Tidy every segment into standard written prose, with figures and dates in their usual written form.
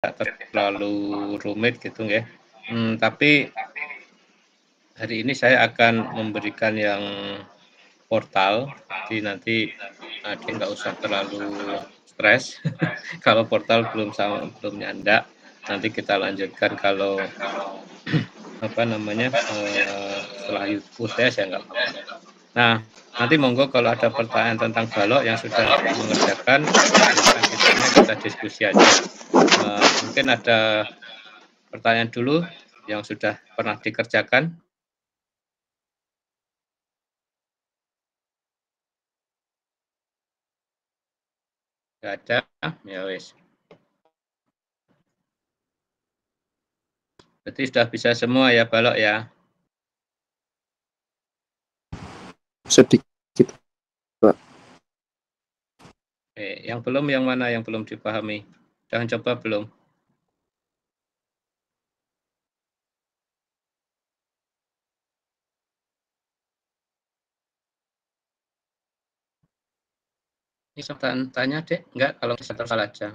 terlalu rumit gitu nggih. Tapi hari ini saya akan memberikan yang portal, jadi nanti adik nggak usah terlalu stres kalau portal belum nyandak. Nanti kita lanjutkan kalau apa namanya setelah UTS ya nggak apa-apa. Nah, nanti monggo kalau ada pertanyaan tentang balok yang sudah mengerjakan, silakan ditanya, kita diskusi aja. Mungkin ada pertanyaan dulu yang sudah pernah dikerjakan? Nggak ada? Ya wis. Berarti sudah bisa semua ya balok ya? Sedikit, Pak. Yang belum yang mana yang belum dipahami? Jangan coba belum. Ini tanya dek, enggak kalau bisa tersalah aja.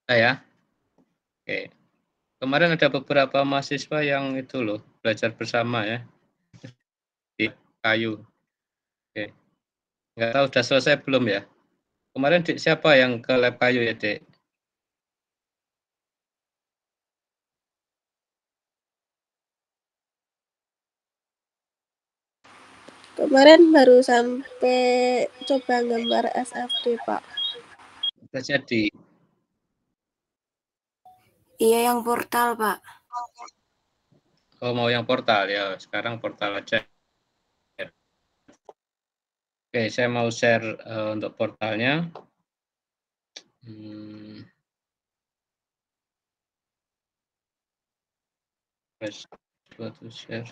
Ya. Oke. Kemarin ada beberapa mahasiswa yang itu loh, belajar bersama ya, di kayu. Oke. Enggak tahu sudah selesai belum ya? Kemarin Dek, siapa yang ke lab kayu ya, Dek? Kemarin baru sampai coba gambar SFD, Pak. Sudah jadi? Iya, yang portal, Pak. Oh, mau yang portal ya. Sekarang portal aja. Oke, saya mau share untuk portalnya. Suatu share.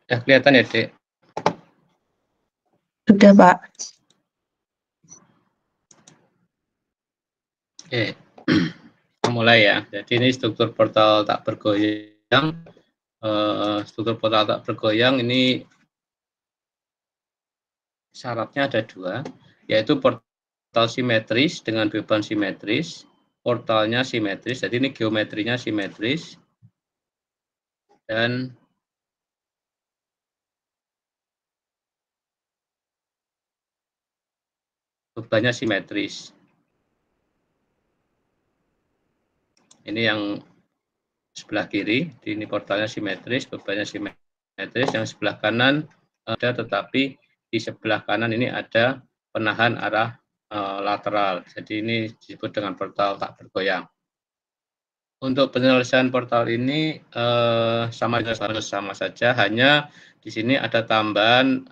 Sudah kelihatan ya, Dek? Sudah, Pak. Oke, mulai ya. Jadi ini struktur portal tak bergoyang. Struktur portal tak bergoyang ini syaratnya ada dua, yaitu portal simetris dengan beban simetris, portalnya simetris, jadi ini geometrinya simetris, dan bebannya simetris. Ini yang sebelah kiri, ini portalnya simetris, bebannya simetris, yang sebelah kanan ada, tetapi di sebelah kanan ini ada penahan arah lateral. Jadi ini disebut dengan portal tak bergoyang. Untuk penyelesaian portal ini sama saja, hanya di sini ada tambahan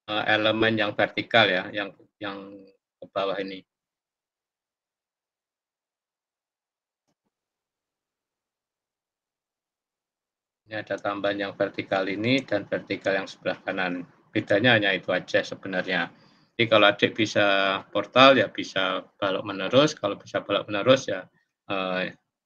elemen yang vertikal ya, yang ke bawah ini. Ini ada tambahan yang vertikal ini dan vertikal yang sebelah kanan. Bedanya hanya itu aja sebenarnya. Jadi kalau adik bisa portal ya bisa balok menerus, kalau bisa balok menerus ya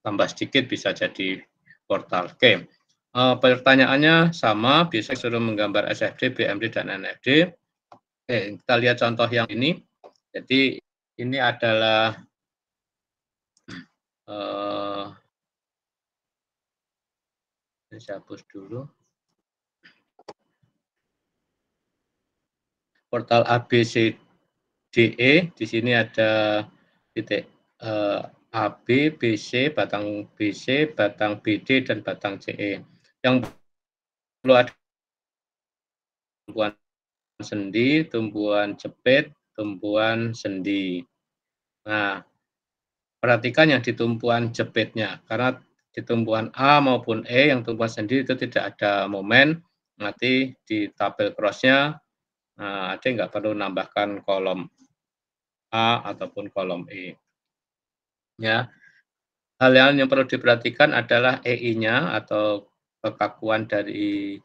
tambah sedikit bisa jadi portal. Oke, pertanyaannya sama, bisa suruh menggambar SFD, BMD, dan NFD. Oke, kita lihat contoh yang ini. Jadi ini adalah saya hapus dulu. Portal ABCDE, di sini ada titik AB, BC, batang BC, batang BD, dan batang CE. Yang perlu ada tumbuhan sendi, tumbuhan jepit, tumbuhan sendi. Nah, perhatikan yang di tumpuan jepitnya, karena di tumpuan A maupun E yang tumpuan sendiri itu tidak ada momen, nanti di tabel cross-nya Adik nggak perlu nambahkan kolom A ataupun kolom E. Ya, hal yang perlu diperhatikan adalah EI-nya atau kekakuan dari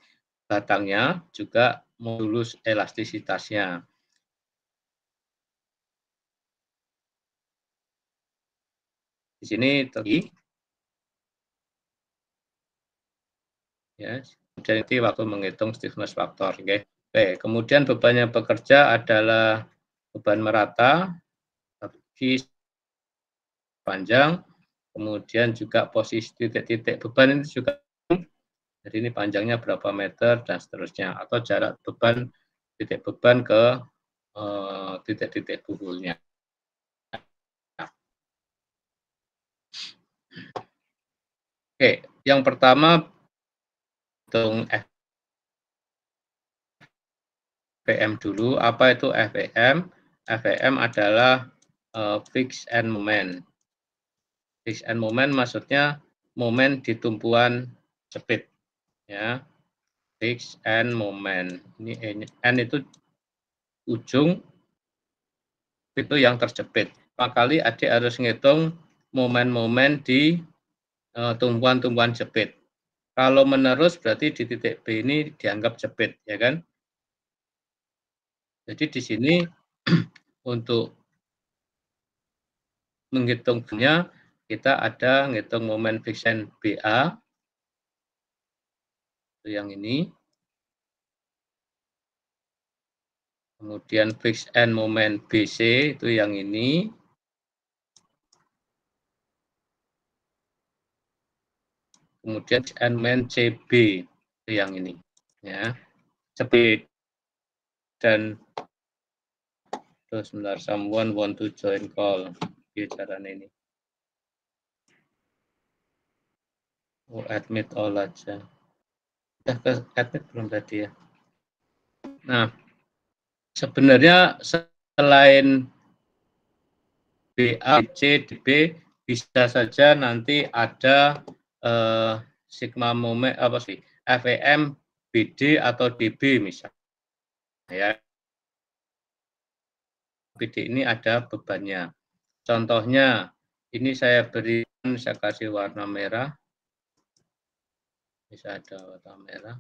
batangnya, juga modulus elastisitasnya. Di sini tadi ya, jadi waktu menghitung stiffness faktor. Oke, kemudian beban yang bekerja adalah beban merata, panjang, kemudian juga posisi titik-titik beban ini juga, jadi ini panjangnya berapa meter dan seterusnya, atau jarak beban titik beban ke titik-titik bukulnya. Oke, yang pertama hitung FPM dulu. Apa itu FPM? FPM adalah fix and moment. Fix and moment maksudnya momen di tumpuan jepit, ya. Fix and moment. Ini N itu ujung itu yang terjepit. Makali adik harus ngitung momen-momen di tumpuan-tumpuan jepit. Kalau menerus berarti di titik B ini dianggap jepit, ya kan? Jadi di sini untuk menghitungnya kita ada ngitung momen fiction BA, itu yang ini. Kemudian fix and moment BC itu yang ini. Kemudian and moment CB itu yang ini, ya. Speed dan terus sebentar, someone want to join call. Caranya ini. Oh, admit all aja. Udah ke admit belum tadi ya? Nah, sebenarnya selain BA, C, DB bisa saja nanti ada sigma moment apa sih? FEM, BD atau DB misalnya. Ya. BD ini ada bebannya. Contohnya ini saya berikan, saya kasih warna merah. Bisa ada warna merah.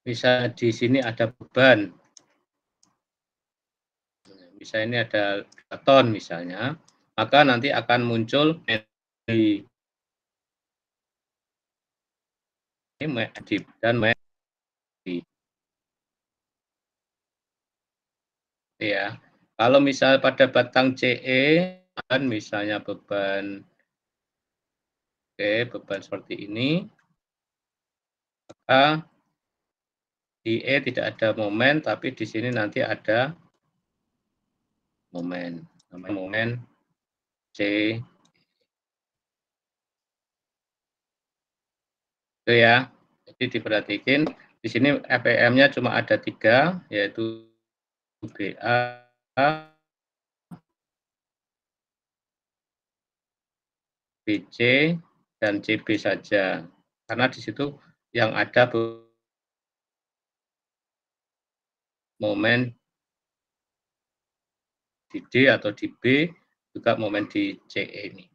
Bisa di sini ada beban. Bisa ini ada 2 ton misalnya, maka nanti akan muncul di dan ya. Kalau misal pada batang CE kan misalnya beban beban seperti ini, maka di E tidak ada momen, tapi di sini nanti ada momen, namanya momen C. Itu ya. Jadi diperhatikan di sini FEM-nya cuma ada 3, yaitu BA, BC, dan CB saja. Karena di situ yang ada momen di D atau di B, juga momen di CE ini.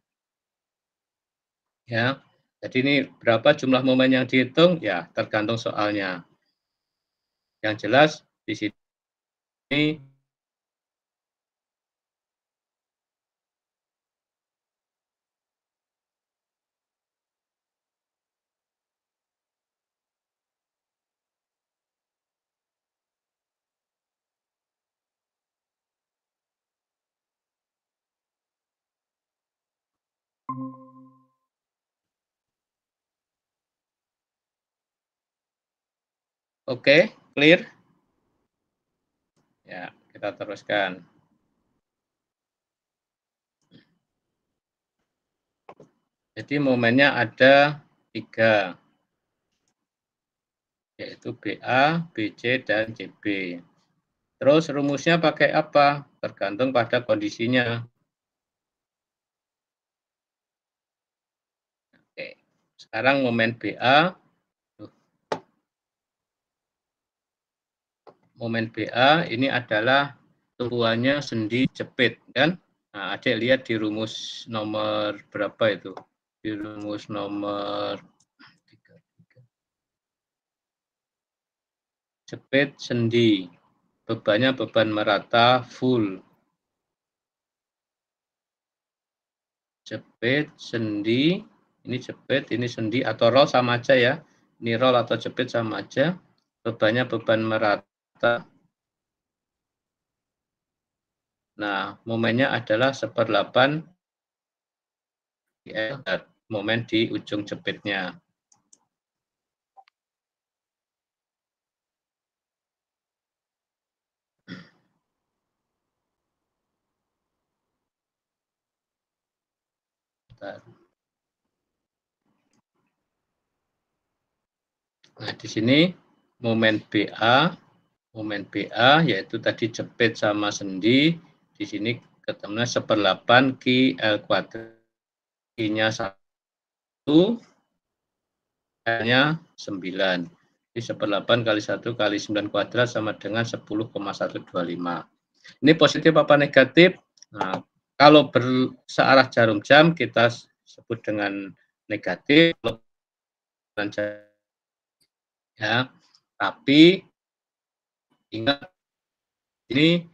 Ya, jadi ini berapa jumlah momen yang dihitung? Ya, tergantung soalnya. Yang jelas di sini oke, clear? Ya, kita teruskan. Jadi momennya ada 3, yaitu BA, BC, dan CB. Terus rumusnya pakai apa? Tergantung pada kondisinya. Oke. sekarang momen BA. Momen BA ini adalah tumpuannya sendi jepit, kan? Nah, adik lihat di rumus nomor berapa itu? Di rumus nomor 3. Jepit sendi, bebannya beban merata full. Jepit sendi, ini sendi atau roll sama aja ya. Ini roll atau jepit sama aja. Bebannya beban merata. Nah, momennya adalah 1/8 momen di ujung jepitnya. Nah, di sini momen BA yaitu tadi jepit sama sendi, di sini ketemunya 1/8 Q/L kuadrat. Q-nya 1, L-nya 9. Jadi 1/8 kali 1 kali 9 kuadrat sama dengan 10,125. Ini positif apa negatif? Nah, kalau searah jarum jam kita sebut dengan negatif. Ya, tapi ingat ini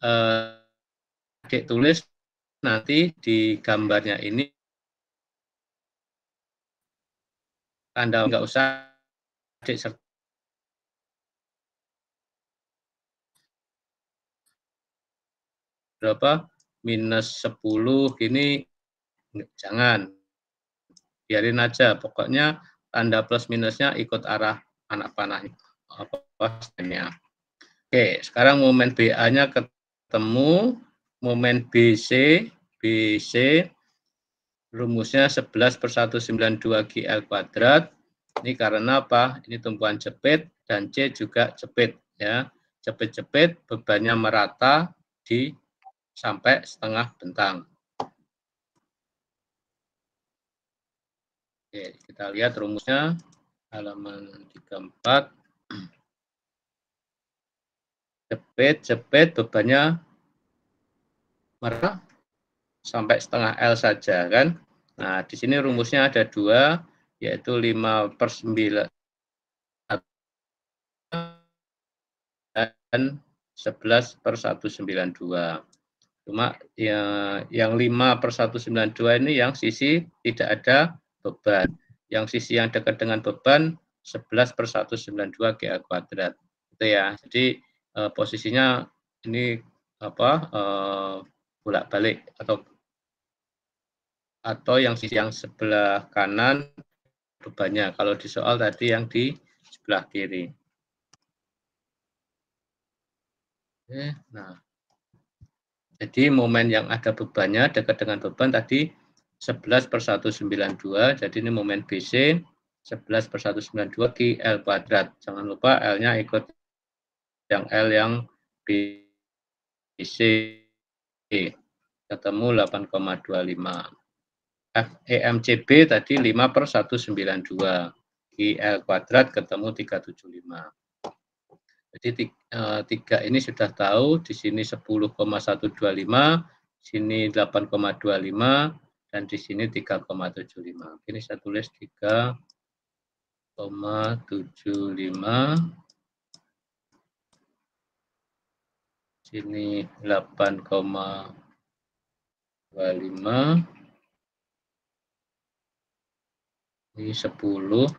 adik tulis nanti di gambarnya ini tanda nggak usah adik serta berapa minus 10 ini jangan, biarin aja, pokoknya tanda plus minusnya ikut arah anak panah nya. Oke, sekarang momen BA-nya ketemu, momen BC rumusnya 11/192 Q/L kuadrat. Ini karena apa? Ini tumpuan jepit dan C juga jepit, ya. Jepit-jepit bebannya merata di sampai setengah bentang. Oke, kita lihat rumusnya halaman 34. Jepit bebannya merata sampai setengah L saja, kan? Nah, di sini rumusnya ada 2, yaitu 5/9 dan 11/192. Cuma yang 5/192 ini yang sisi tidak ada beban. Yang sisi yang dekat dengan beban 11/192 Q/L kuadrat. Itu ya. Jadi posisinya ini bolak-balik atau yang sisi yang sebelah kanan bebannya. Kalau di soal tadi yang di sebelah kiri. Oke, nah. Jadi momen yang ada bebannya dekat dengan beban tadi 11/192. Jadi ini momen BC 11/192 Q/L kuadrat. Jangan lupa L-nya ikut yang L yang BC. Ketemu 8,25. FEMCB tadi 5/192. Q/L kuadrat ketemu 375. Jadi 3 ini sudah tahu, di sini 10,125, sini 8,25, dan di sini 3,75. Ini saya tulis 3,75, sini 8,25, ini 10.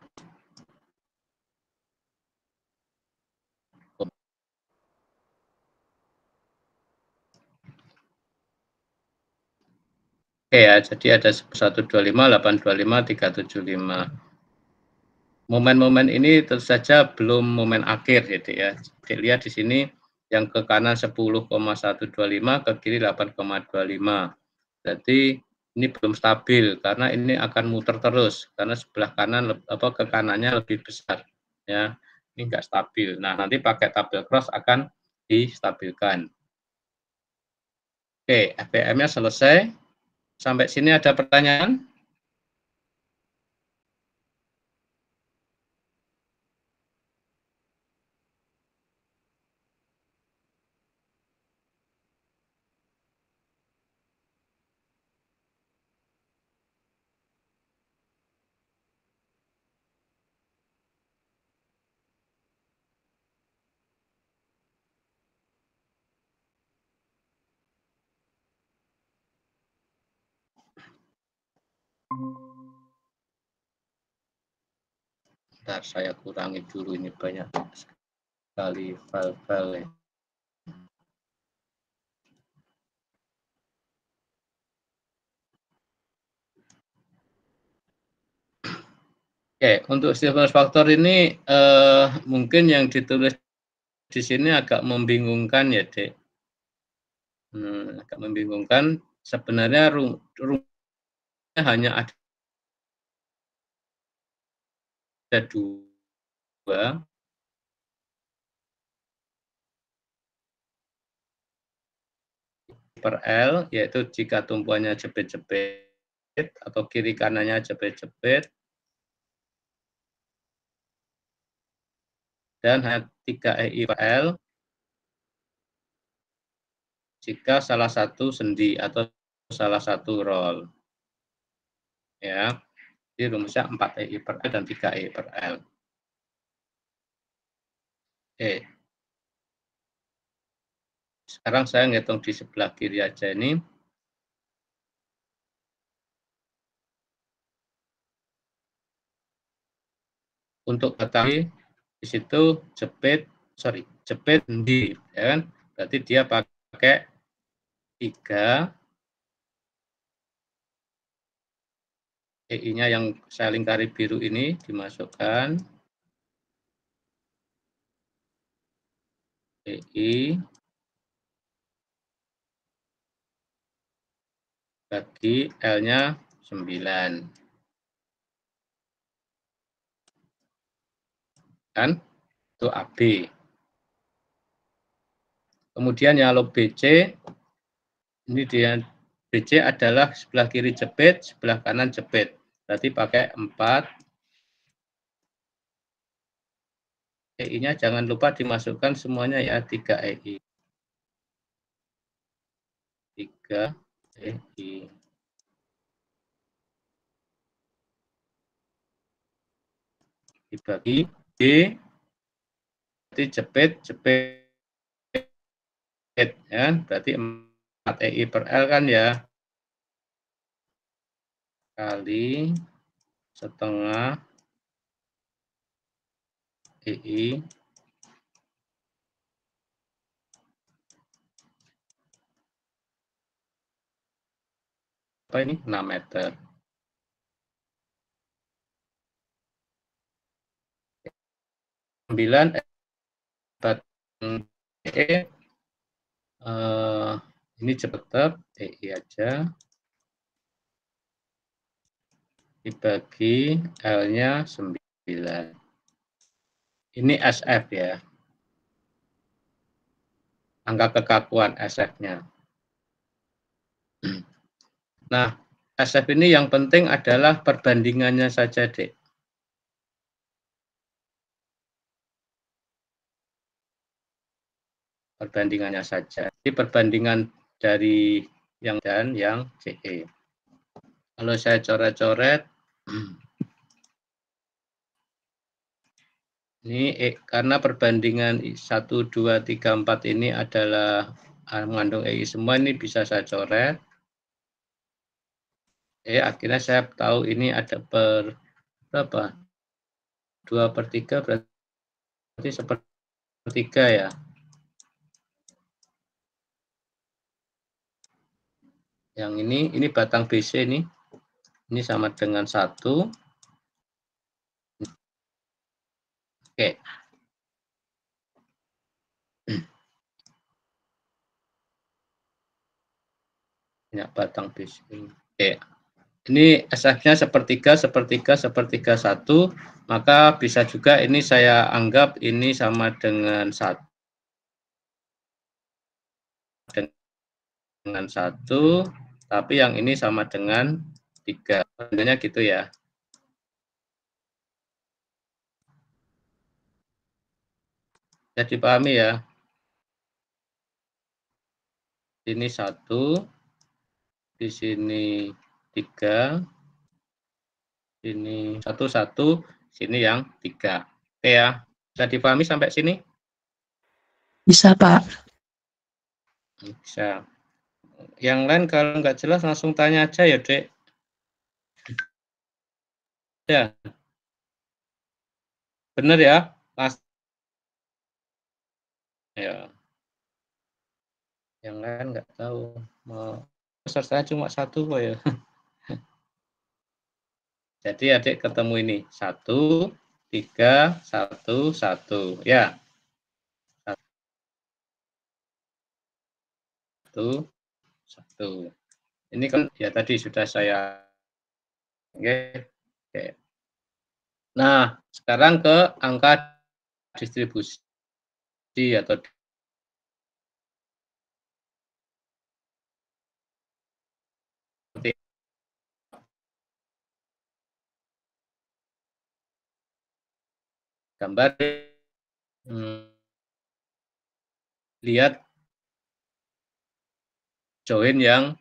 Oke ya, jadi ada 125, 825, 375. Momen-momen ini tentu saja belum momen akhir, gitu ya. Lihat di sini yang ke kanan 10,125, ke kiri 8,25. Berarti ini belum stabil karena ini akan muter terus karena sebelah kanan ke kanannya lebih besar, ya. Ini enggak stabil. Nah, nanti pakai tabel cross akan distabilkan. Oke, FPM-nya selesai. Sampai sini ada pertanyaan? Bentar, saya kurangi dulu, ini banyak sekali file-file. Oke, untuk stimulus faktor ini mungkin yang ditulis di sini agak membingungkan ya, Dek. Agak membingungkan. Sebenarnya rumusnya hanya ada dua, per L, yaitu jika tumpuannya jepit-jepit atau kiri kanannya jepit-jepit, dan 3 EI per L jika salah satu sendi atau salah satu roll. Ya, jadi rumusnya 4 EI per L dan 3 EI per L. Oke. Sekarang saya ngitung di sebelah kiri aja ini. Untuk batang di situ jepit sendi, ya kan? Berarti dia pakai 3 EI-nya yang saya lingkari biru ini dimasukkan. EI bagi L-nya 9. Kan? Itu AB. Kemudian yang BC, ini dia BC adalah sebelah kiri jepit, sebelah kanan jepit. Berarti pakai 4. EI-nya jangan lupa dimasukkan semuanya ya, 3 EI. 3 EI. Dibagi B, berarti jepit, ya, berarti 4 EI per L kan ya, kali setengah EI apa ini 6 meter. 9 ini tetap EI aja dibagi L-nya 9. Ini SF ya. Angka kekakuan SF-nya. Nah, SF ini yang penting adalah perbandingannya saja, Dek. Perbandingannya saja. Jadi perbandingan dari yang dan yang CE. Kalau saya coret-coret, ini karena perbandingan 1, 2, 3, 4 ini adalah mengandung EI semua, ini bisa saya coret. Akhirnya saya tahu ini ada per berapa? 2/3 berarti 1/3 ya. Yang ini batang BC nih. Ini sama dengan 1. Oke. Ini batang BC. Oke. Ini SF-nya sepertiga, sepertiga, sepertiga 1, maka bisa juga ini saya anggap ini sama dengan 1. Dengan 1, tapi yang ini sama dengan 3. Sebenarnya gitu ya. Jadi dipahami ya. Ini 1, di sini 3, ini 1, 1, sini yang 3. Oke ya, bisa dipahami sampai sini? Bisa, Pak. Bisa. Yang lain kalau nggak jelas langsung tanya aja ya, Dek. Ya. Bener ya, Mas? Ya, yang lain nggak tahu. Mau besar saya cuma satu kok ya. Jadi adik ketemu ini 1, 3, 1, 1. Ya, 1, 1. Ini kan ya tadi sudah saya. Oke. Oke. Nah, sekarang ke angka distribusi atau gambar. Lihat join yang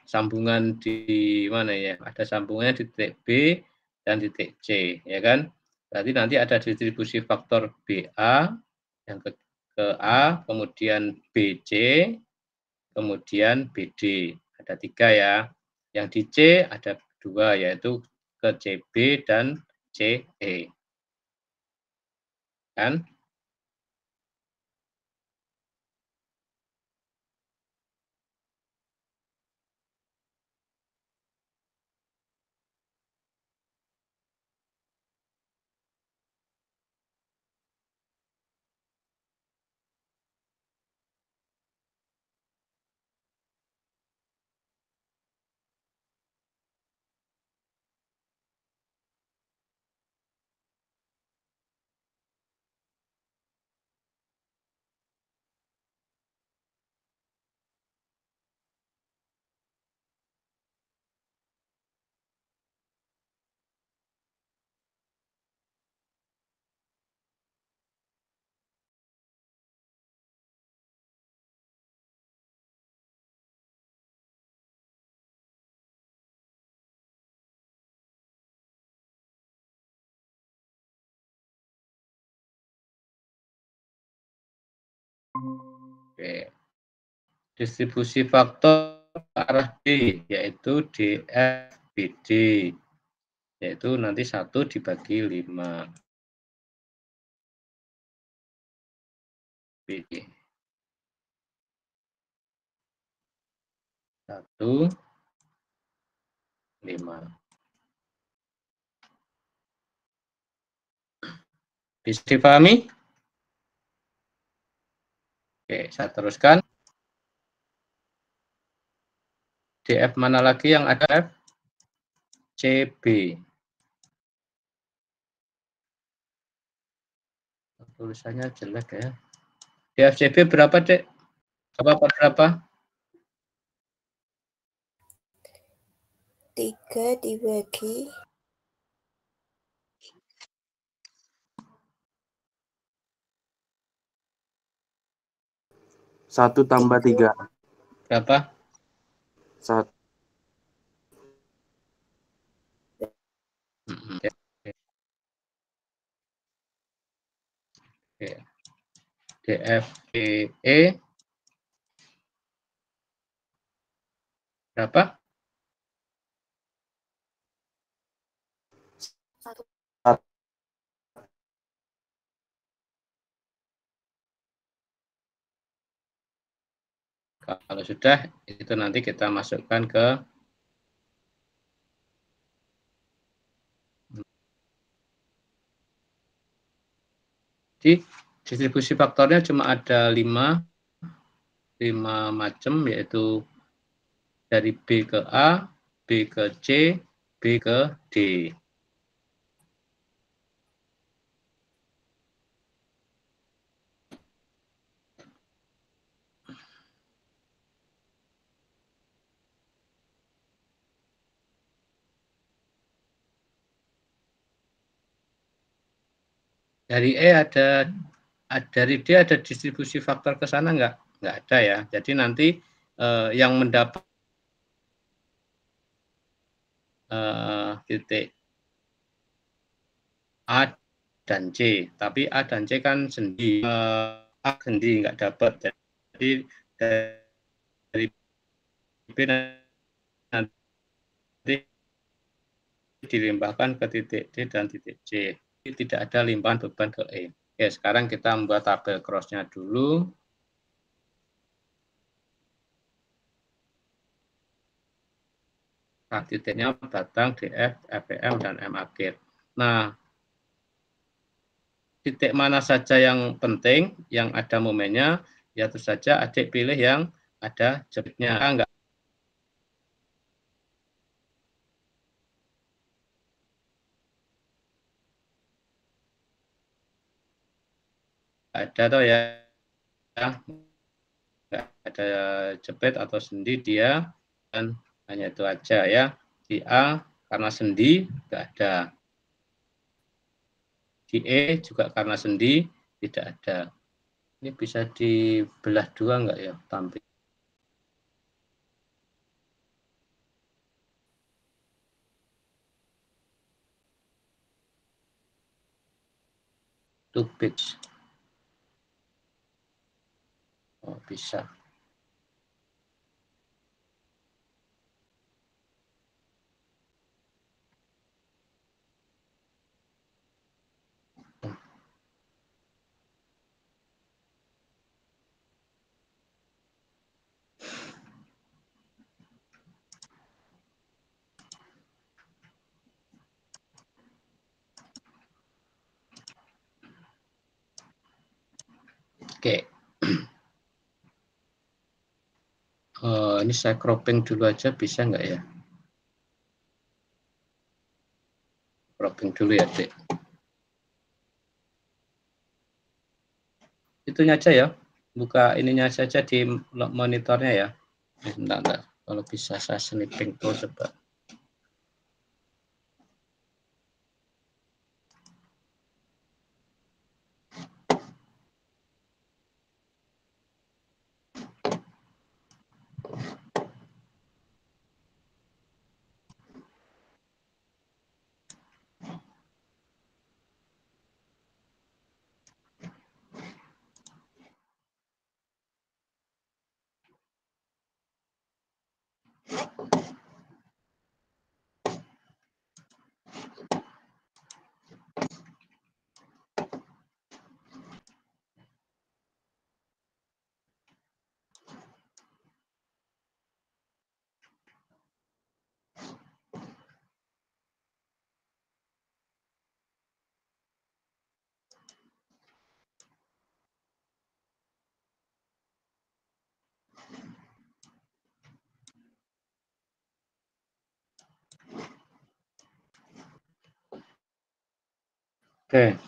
sambungan di mana ya? Ada sambungannya di titik B dan titik C, ya kan? Berarti nanti ada distribusi faktor BA yang ke A, kemudian BC, kemudian BD. Ada 3 ya. Yang di C ada 2, yaitu ke CB dan CE. Kan? Oke. Distribusi faktor ke arah D, yaitu DFBD, yaitu nanti 1 dibagi 5. BD. 1, 5. Bisa dipahami? Oke, saya teruskan. DF mana lagi yang ada F? CB. Tulisannya jelek ya. DFCB berapa, Dek? Berapa per berapa? 3 dibagi 1 tambah 3. Berapa? 1. Oke. DFBE berapa? 1. Kalau sudah, itu nanti kita masukkan ke distribusi faktornya cuma ada 5 macam, yaitu dari B ke A, B ke C, B ke D. Dari E dari D ada distribusi faktor ke sana enggak? Enggak ada ya. Jadi nanti yang mendapat titik A dan C, tapi A dan C kan sendi, A sendi enggak dapat. Jadi dari B nanti dilimpahkan ke titik D dan titik C. tidak ada limpahan beban ke E. Oke, sekarang kita membuat tabel cross-nya dulu. Nah, titiknya batang, DF, FPM, dan M akhir. Nah, titik mana saja yang penting, yang ada momennya, ya tentu saja adik pilih yang ada jepitnya. Enggak ada tuh ya, nggak ada jepit atau sendi dia, dan hanya itu aja ya. Di A karena sendi nggak ada. Di E juga karena sendi tidak ada. Ini bisa dibelah dua nggak ya tampil? Two bits. Oh, bisa. Oke. Ini saya cropping dulu aja, bisa nggak ya? Cropping dulu ya, Dek. Itunya aja ya. Buka ininya saja di monitornya ya. Bentar. Kalau bisa saya snipping tuh coba. Oke.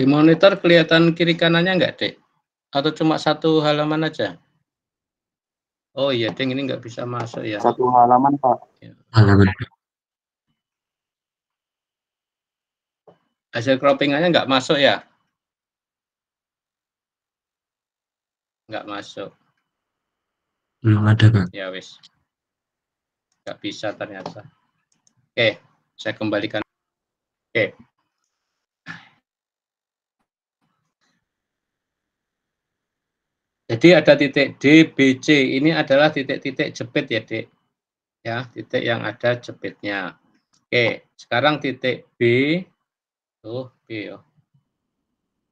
Di monitor kelihatan kiri kanannya nggak, Dek? Atau cuma satu halaman aja? Oh iya, Deng, ini nggak bisa masuk ya. Satu halaman, Pak. Halaman. Hasil croppingannya nggak masuk ya? Nggak masuk. Belum ada, Pak. Ya wis. Nggak bisa ternyata. Oke, saya kembalikan. Oke. Jadi ada titik D, B, C. Ini adalah titik-titik jepit ya, Dek. Ya, titik yang ada jepitnya. Oke, sekarang titik B. Tuh, B ya.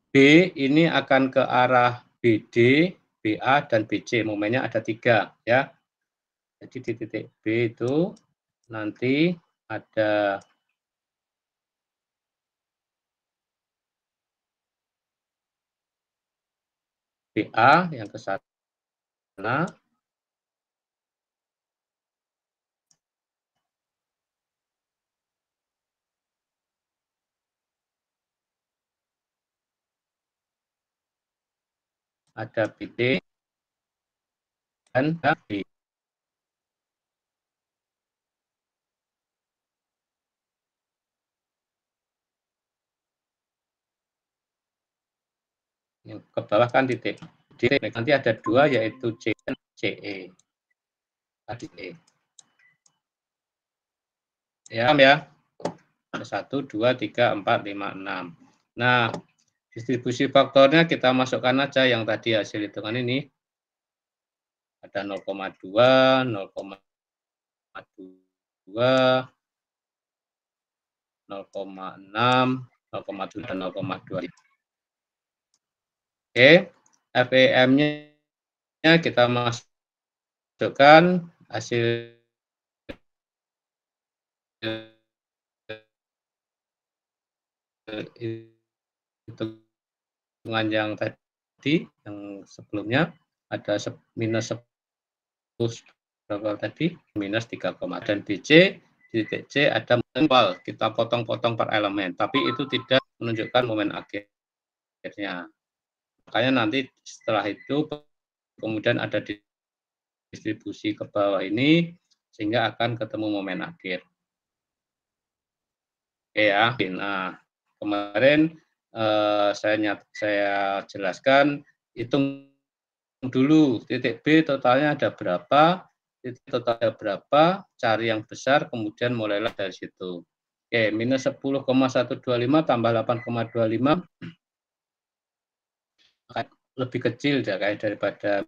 B ini akan ke arah BD, BA, dan BC. Momennya ada 3 ya. Jadi di titik B itu nanti ada BA yang ke sana, ada BD, dan B. Yang ke bawah kan titik D, nanti ada 2 yaitu C dan CE. E. Ya, ada 1, 2, 3, 4, 5, 6. Nah, distribusi faktornya kita masukkan aja yang tadi hasil hitungan ini. Ada 0,2, 0,2, 0,6, 0,7, dan 0,2. Oke, FEM-nya kita masukkan hasil hitungan yang tadi, yang sebelumnya ada minus 10 berapa tadi, minus 3, dan BC di titik C ada manual, kita potong-potong per elemen, tapi itu tidak menunjukkan momen akhirnya. Makanya nanti setelah itu kemudian ada distribusi ke bawah ini sehingga akan ketemu momen akhir. Oke ya. Nah, kemarin saya jelaskan, hitung dulu titik B totalnya ada berapa, titik totalnya berapa, cari yang besar, kemudian mulailah dari situ. Oke, minus 10,125 tambah 8,25 lebih kecil ya kayak daripada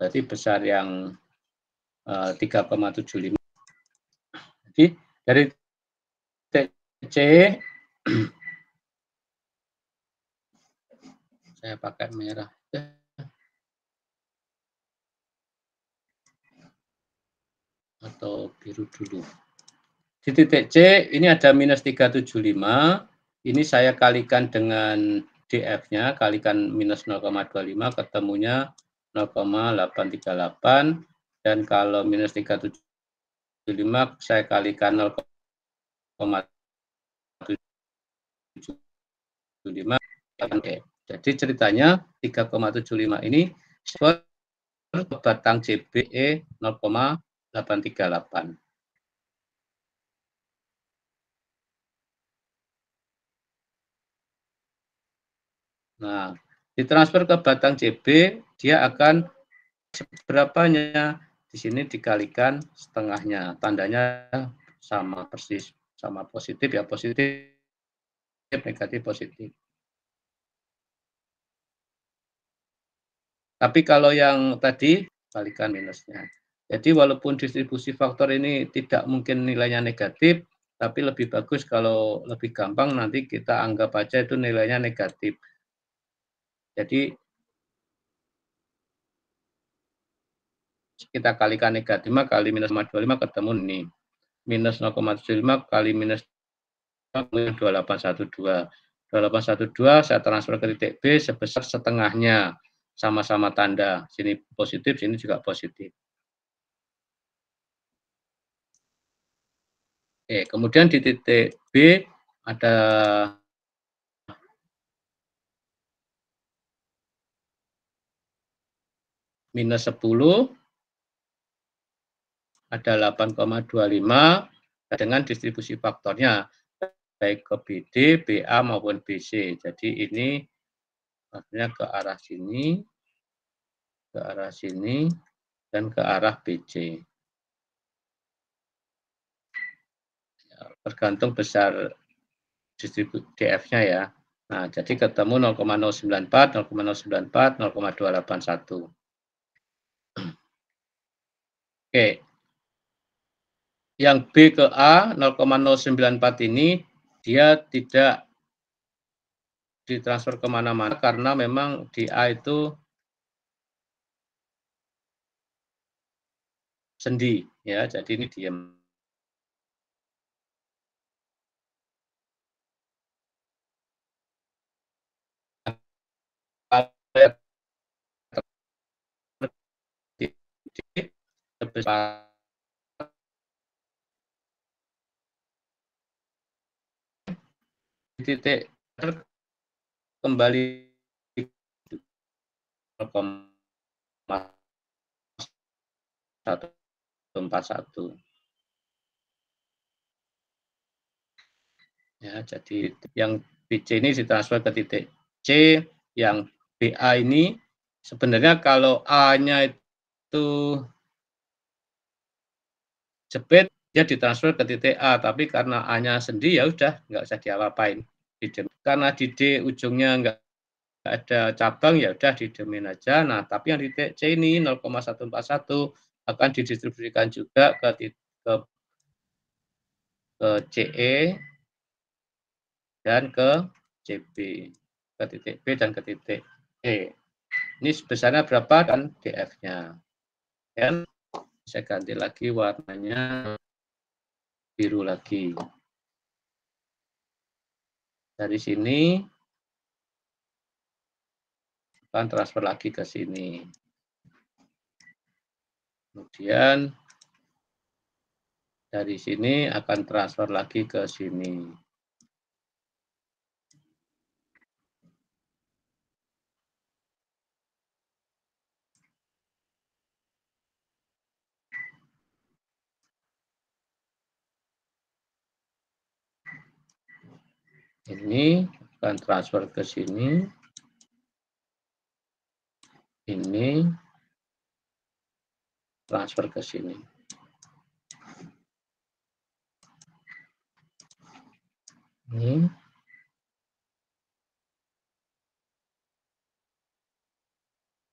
berarti besar yang 3,75. Jadi dari C saya pakai merah atau biru dulu. Di titik C ini ada minus 375, ini saya kalikan dengan DF-nya, kalikan minus 0,25, ketemunya 0,838, dan kalau minus 375 saya kalikan 0,75. Jadi ceritanya 3,75 ini ke batang CBE 0,838. Nah, ditransfer ke batang CB, dia akan berapanya? Di sini dikalikan setengahnya, tandanya sama persis, sama positif ya, positif, negatif, positif. Tapi kalau yang tadi, kalikan minusnya. Jadi walaupun distribusi faktor ini tidak mungkin nilainya negatif, tapi lebih bagus kalau lebih gampang nanti kita anggap aja itu nilainya negatif. Jadi kita kalikan negatif 5 kali minus 0,25 ketemu ini. Minus 0,75 kali minus 2812. 2812 saya transfer ke titik B sebesar setengahnya. Sama-sama tanda. Sini positif, sini juga positif. Oke, kemudian di titik B ada minus 10, ada 8,25 dengan distribusi faktornya, baik ke BD, BA maupun BC. Jadi ini artinya ke arah sini, dan ke arah BC. Tergantung besar distribusi DF-nya ya. Nah, jadi ketemu 0,094, 0,094, 0,281. Oke. Yang B ke A 0,094 ini dia tidak ditransfer kemana-mana karena memang di A itu sendi ya, jadi ini diam. Titik kembali 0,141. Ya, jadi yang BC ini ditransfer ke titik C, yang BA ini sebenarnya kalau A-nya itu jepit, dia ditransfer ke titik A, tapi karena A-nya sendi ya udah nggak usah diapa-apain. Karena di D ujungnya nggak ada cabang ya udah didemin aja. Nah, tapi yang di titik C ini 0,141 akan didistribusikan juga ke CE dan ke CB, ke titik B dan ke titik E. Ini sebesarnya berapa dan DF-nya. Dan saya ganti lagi warnanya biru lagi. Dari sini akan transfer lagi ke sini. Kemudian dari sini akan transfer lagi ke sini. Ini akan transfer ke sini. Ini transfer ke sini. Ini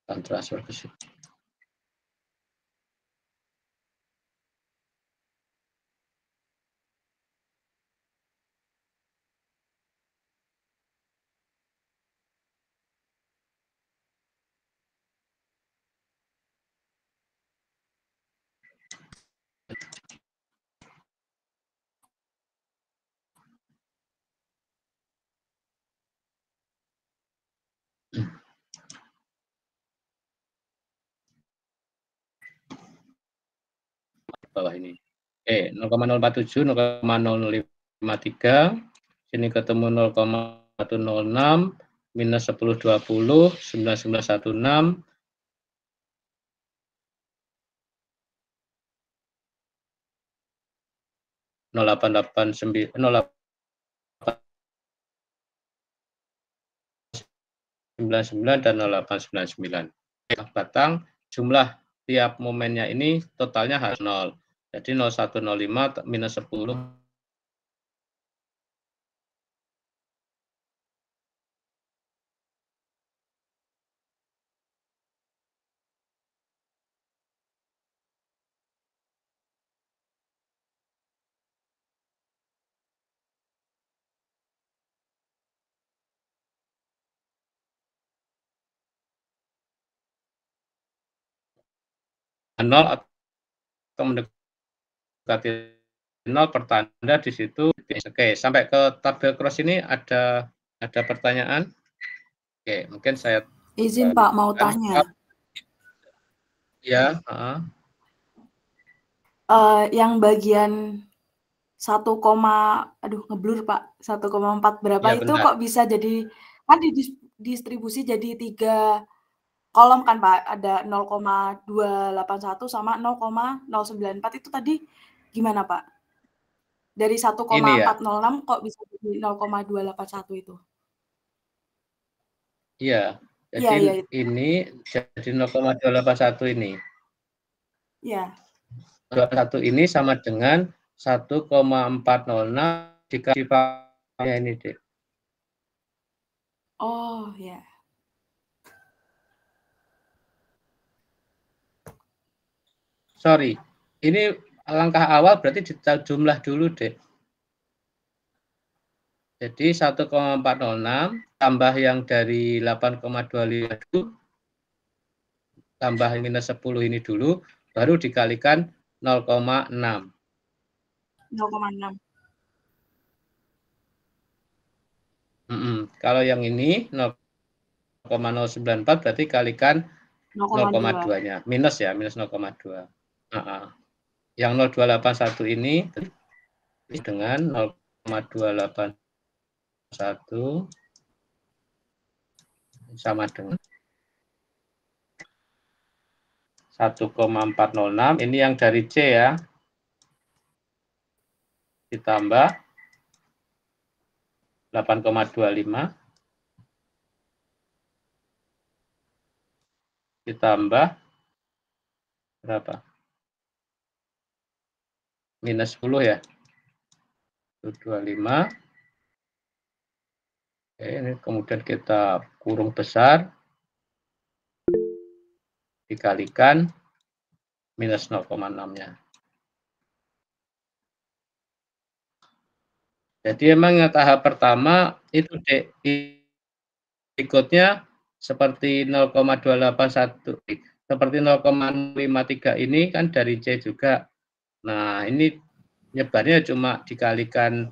akan transfer ke sini. Bawah ini. Oke, 0,047, 0,053, sini ketemu 0,106, minus 1020, 9916, 0889, 0899 dan 0899. Batang jumlah tiap momennya ini totalnya harus 0. Jadi 0105 minus 10 0 atau mendekati 0 pertanda di situ. Oke, sampai ke tabel cross ini ada pertanyaan? Oke, mungkin saya izin Pak mau tanya. Ya, Yang bagian 1, aduh ngeblur Pak, 1,4 berapa ya, itu benar. kok bisa jadi kan didistribusi jadi 3 kolom kan Pak, ada 0,281 sama 0,094 itu tadi gimana Pak? Dari Ini ya. 1,406 kok bisa jadi 0,281 itu? Iya, Iya jadi iya. ini jadi 0,281 ini. Iya. 281 ini sama dengan 1,406 dikasih Pak-nya ini, Dek. Oh, ya. Sorry, ini langkah awal berarti jumlah dulu, Dek. Jadi 1,406 tambah yang dari 8,25 dulu, tambah minus 10 ini dulu, baru dikalikan 0,6. 0,6. Kalau yang ini 0,094 berarti kalikan 0,2-nya. Minus ya, minus 0,2. Yang 0,281 ini dengan 0,281 sama dengan 1,406. Ini yang dari C ya. Ditambah 8,25. Ditambah berapa? minus 10 ya. 125. Oke, ini kemudian kita kurung besar, dikalikan minus 0,6-nya. Jadi emang yang tahap pertama itu ikutnya seperti 0,281, seperti 0,53 ini kan dari C juga. Nah, ini nyebarnya cuma dikalikan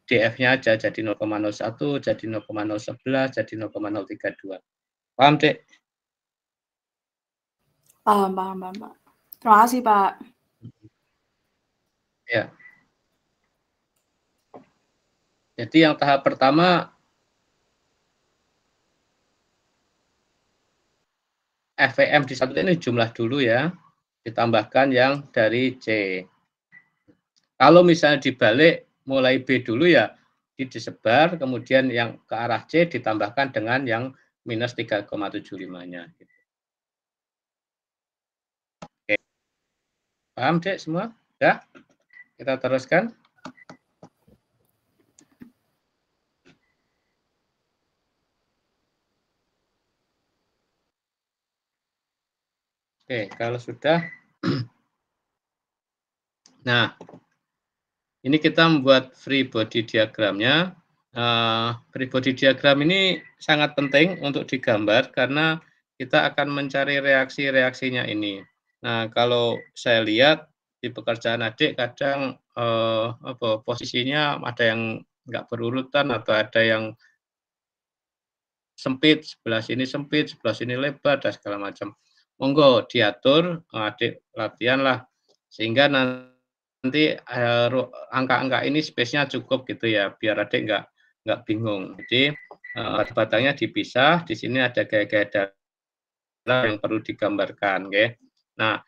DF-nya aja, jadi 0,01, jadi 0,011, jadi 0,032. Paham, Dek? Paham, Pak. Terima kasih, Pak. Ya. Jadi yang tahap pertama FVM di satu ini jumlah dulu ya, ditambahkan yang dari C. Kalau misalnya dibalik, mulai B dulu ya, disebar, kemudian yang ke arah C ditambahkan dengan yang minus 3,75-nya. Oke. Paham, Dek, semua? Ya? Kita teruskan. Oke, kalau sudah. Nah, ini kita membuat free body diagramnya. Free body diagram ini sangat penting untuk digambar karena kita akan mencari reaksi-reaksinya ini. Nah, kalau saya lihat di pekerjaan adik kadang posisinya ada yang nggak berurutan atau ada yang sempit, sebelah sini sempit, sebelah sini lebar, dan segala macam. Monggo diatur, adik latihan lah, sehingga nanti angka-angka ini space-nya cukup gitu ya, biar adik nggak bingung. Jadi batangnya dipisah, di sini ada gaya-gaya yang perlu digambarkan. Okay? Nah,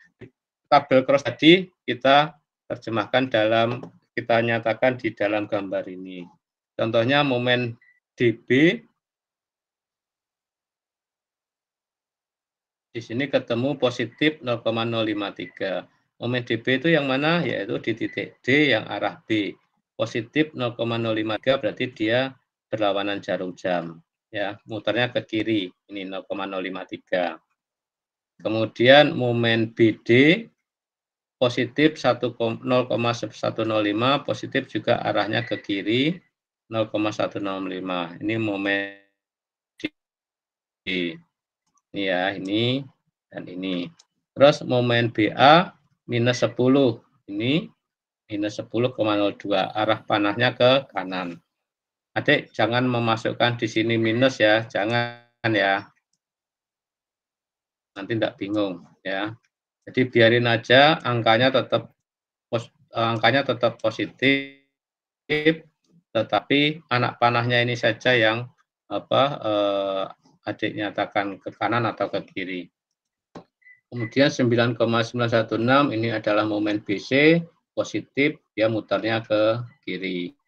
tabel cross tadi kita terjemahkan kita nyatakan di dalam gambar ini. Contohnya momen DB, di sini ketemu positif 0,053. Momen DB itu yang mana? Yaitu di titik D yang arah B. Positif 0,053 berarti dia berlawanan jarum jam. Ya, muternya ke kiri. Ini 0,053. Kemudian momen BD positif 0,105, positif juga arahnya ke kiri 0,165. Ini momen D. Ini ya, ini dan ini. Terus momen BA minus 10. Ini minus 10,02. Arah panahnya ke kanan. Adik jangan memasukkan di sini minus ya, jangan ya. Nanti tidak bingung ya. Jadi biarin aja angkanya tetap positif, tetapi anak panahnya ini saja yang adik nyatakan ke kanan atau ke kiri. Kemudian 9,916 ini adalah momen BC, positif, dia mutarnya ke kiri.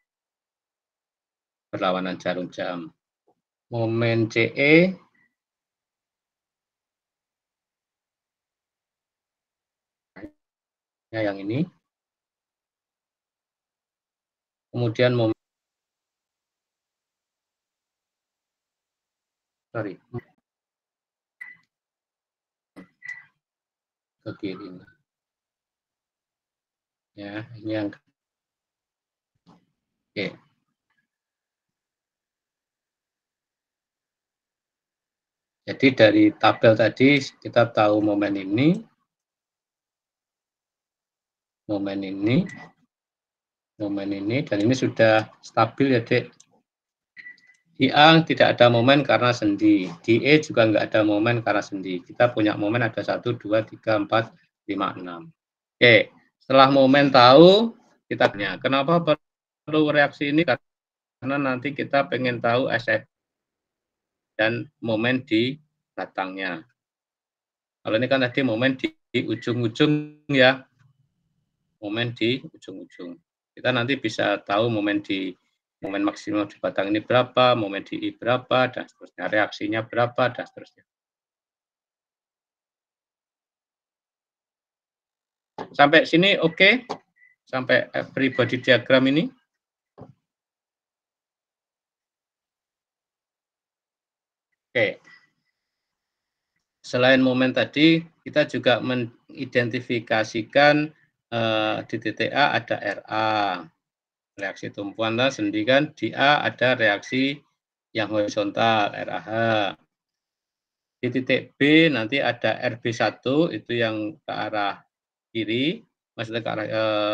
Berlawanan jarum jam. Momen CE, yang ini. Kemudian momen, ke kiri. Ya, ini yang oke. Jadi dari tabel tadi kita tahu momen ini, dan ini sudah stabil ya, Dek. Di A tidak ada momen karena sendi, di E juga nggak ada momen karena sendi. Kita punya momen ada 1, 2, 3, 4, 5, 6. Oke, setelah momen tahu, kita tanya, kenapa perlu reaksi ini? Karena nanti kita pengen tahu SF dan momen di batangnya. Kalau ini kan tadi momen di ujung-ujung ya, momen di ujung-ujung. Kita nanti bisa tahu momen maksimal di batang ini berapa, momen di I berapa, dan seterusnya, reaksinya berapa, dan seterusnya. Sampai sini oke? sampai free body diagram ini? Oke. Selain momen tadi, kita juga mengidentifikasikan di titik A ada RA, reaksi tumpuan sendi kan, di A ada reaksi yang horizontal, RAH. Di titik B nanti ada RB1, itu yang ke arah kiri, maksudnya ke arah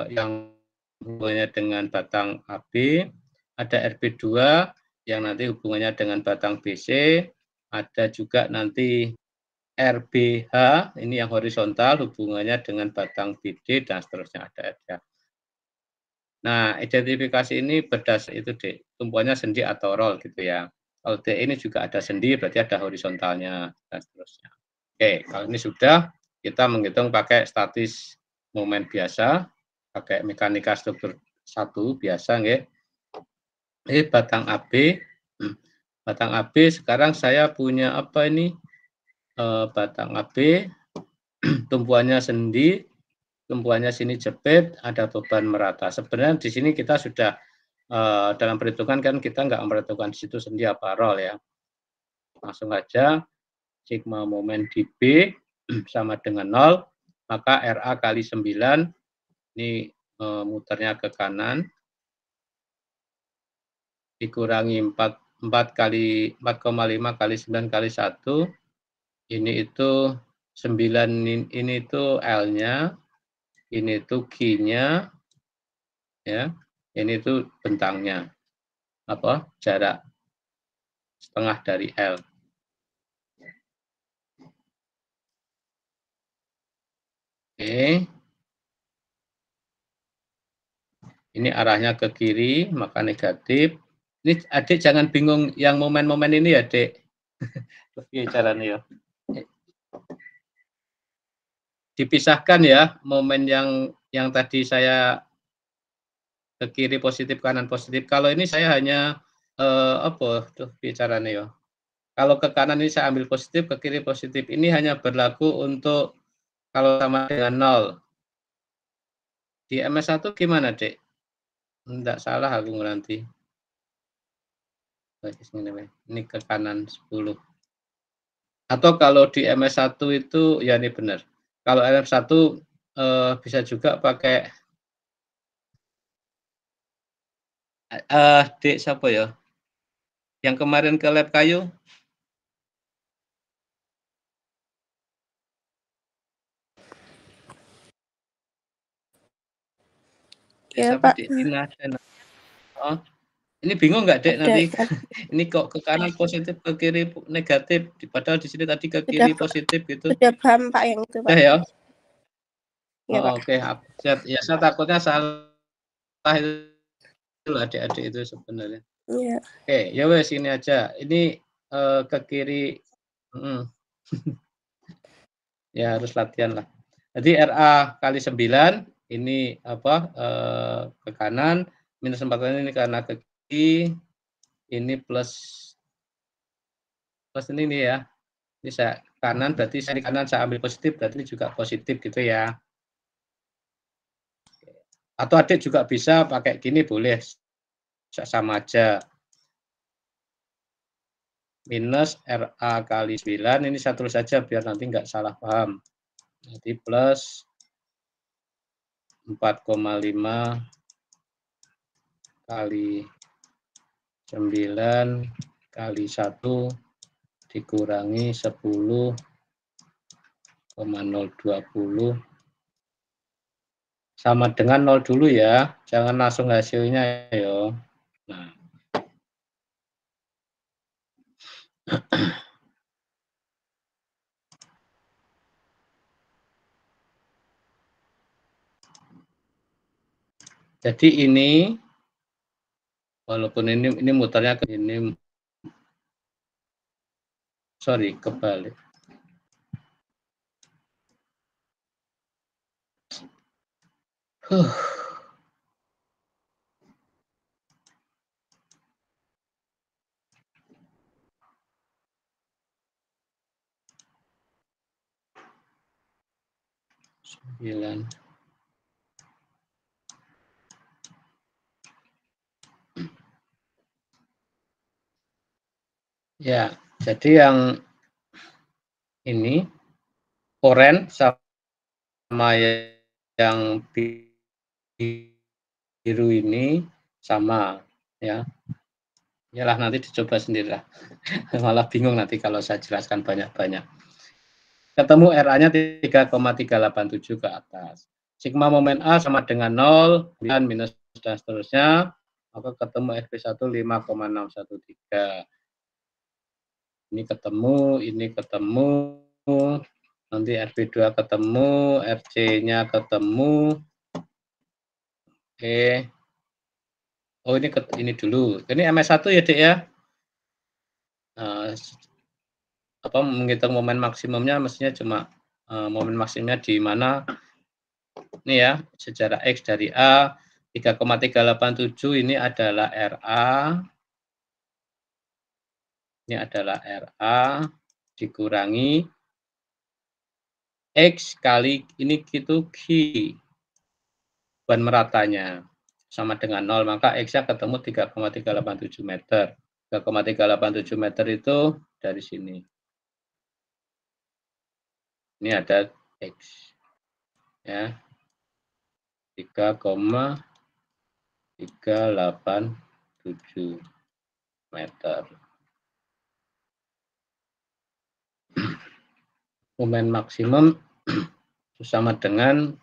yang hubungannya dengan batang AB, ada RB2 yang nanti hubungannya dengan batang BC, ada juga nanti RBH, ini yang horizontal, hubungannya dengan batang BD, dan seterusnya ada RBH. Nah, identifikasi ini berdasar itu D, tumpuannya sendi atau roll gitu ya. Kalau D ini juga ada sendi, berarti ada horizontalnya, dan seterusnya. Oke, kalau ini sudah, kita menghitung pakai statis momen biasa, pakai mekanika struktur 1 biasa, nggih. Ini batang AB. Batang AB sekarang saya punya apa ini? Batang AB, tumpuannya sendi, tumpuannya sini jepit, ada beban merata. Sebenarnya di sini kita sudah dalam perhitungan kan kita nggak memperhitungkan di situ sendi apa roll ya. Langsung aja sigma momen di B sama dengan 0, maka RA kali 9 ini muternya ke kanan dikurangi 4,5 kali 9 kali 1, ini itu 9, ini itu L-nya, ini itu Q-nya, ya, ini itu bentangnya, apa, jarak setengah dari L. Oke. Ini arahnya ke kiri, maka negatif. Ini adik jangan bingung yang momen-momen ini ya, Dek. Oke, caranya ya. Dipisahkan ya, momen yang tadi saya ke kiri positif, kanan positif. Kalau ini saya hanya apa tuh bicaranya ya. Kalau ke kanan ini saya ambil positif, ke kiri positif. Ini hanya berlaku untuk kalau sama dengan 0. Di MS1 gimana, Dek? Enggak salah aku nanti. Ini ke kanan 10. Atau kalau di MS1 itu, ya ini benar. Kalau MS1 bisa juga pakai Dek siapa ya? Yang kemarin ke lab kayu? Ya, Siapa Pak. Dek? Oh, ini bingung nggak Dek Ada, nanti? kan. Ini kok ke kanan positif, ke kiri negatif, padahal di sini tadi ke Sudah, kiri positif gitu. sudah paham Pak yang itu, Pak. Udah ya? Ya, Pak. Oke, ya saya takutnya salah itu adik-adik itu sebenarnya. Iya. Oke, ya wes ini aja. Ini ke kiri. Ya harus latihan lah. Jadi RA kali 9 ini apa ke kanan, minus 4 ini karena ke kiri, ini plus ini ya. Ini saya kanan, berarti saya di kanan saya ambil positif, berarti ini juga positif gitu ya. Atau adik juga bisa pakai gini boleh, sama aja. Minus RA kali 9, ini saya tulis saja biar nanti nggak salah paham. Jadi plus 4,5 kali 9 kali 1 dikurangi 10,020 sama dengan 0 dulu ya, jangan langsung hasilnya ya. Nah. Jadi ini walaupun ini muternya ke ini, sorry kebalik. Sembilan Ya, jadi yang ini oren sama yang biru ini sama ya. Yalah nanti dicoba sendirilah. Malah bingung nanti kalau saya jelaskan banyak-banyak. Ketemu RA-nya 3,387 ke atas. Sigma momen A sama dengan 0, minus dan seterusnya, maka ketemu FP1 5,613. Ini ketemu, nanti RP2 ketemu, RC-nya ketemu. Oke. Oh ini dulu. Ini MS1 ya, Dek ya. Menghitung momen maksimumnya mestinya cuma momen maksimumnya di mana ini ya, sejarah X dari A 3,387 ini adalah RA. Ini adalah RA dikurangi X kali ini gitu Q. Beban meratanya sama dengan 0, maka X-nya ketemu 3,387 meter. 3,387 meter itu dari sini. Ini ada X. Ya. 3,387 meter. Momen maksimum sama dengan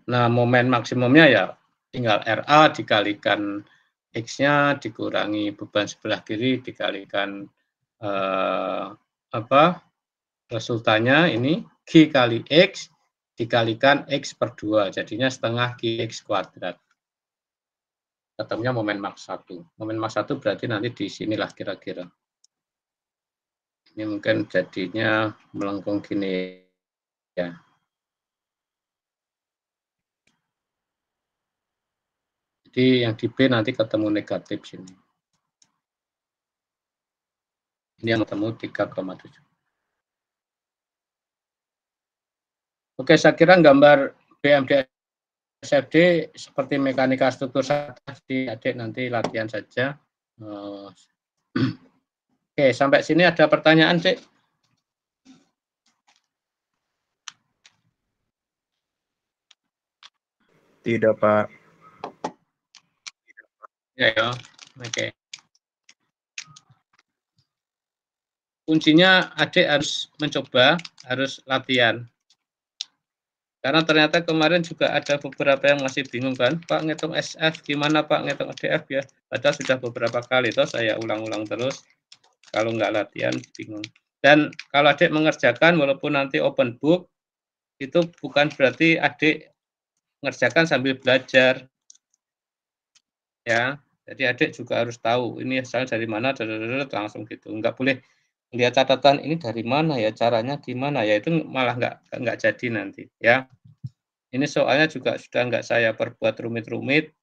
momen maksimumnya ya tinggal RA dikalikan X-nya dikurangi beban sebelah kiri dikalikan resultanya ini Q kali X dikalikan X per 2 jadinya setengah QX kuadrat. Ketemunya momen maks 1. Momen maks 1 berarti nanti di sinilah kira-kira. Ini mungkin jadinya melengkung gini ya. Jadi yang di B nanti ketemu negatif sini. Ini yang ketemu 3,7. Oke, saya kira gambar BMD SFD seperti mekanika struktur di adik nanti latihan saja. Oke, sampai sini ada pertanyaan, Cik? Tidak, Pak. Ya. Oke. Kuncinya adik harus mencoba, harus latihan. Karena ternyata kemarin juga ada beberapa yang masih bingung kan, Pak ngitung SF gimana Pak ngitung DF ya. Padahal sudah beberapa kali toh saya ulang-ulang terus. Kalau nggak latihan bingung. Dan kalau adik mengerjakan walaupun nanti open book itu bukan berarti adik mengerjakan sambil belajar. Ya. Jadi adik juga harus tahu ini asalnya dari mana langsung gitu. Nggak boleh lihat catatan ini dari mana ya, caranya gimana ya, itu malah nggak jadi nanti ya. Ini soalnya juga sudah nggak saya perbuat rumit-rumit.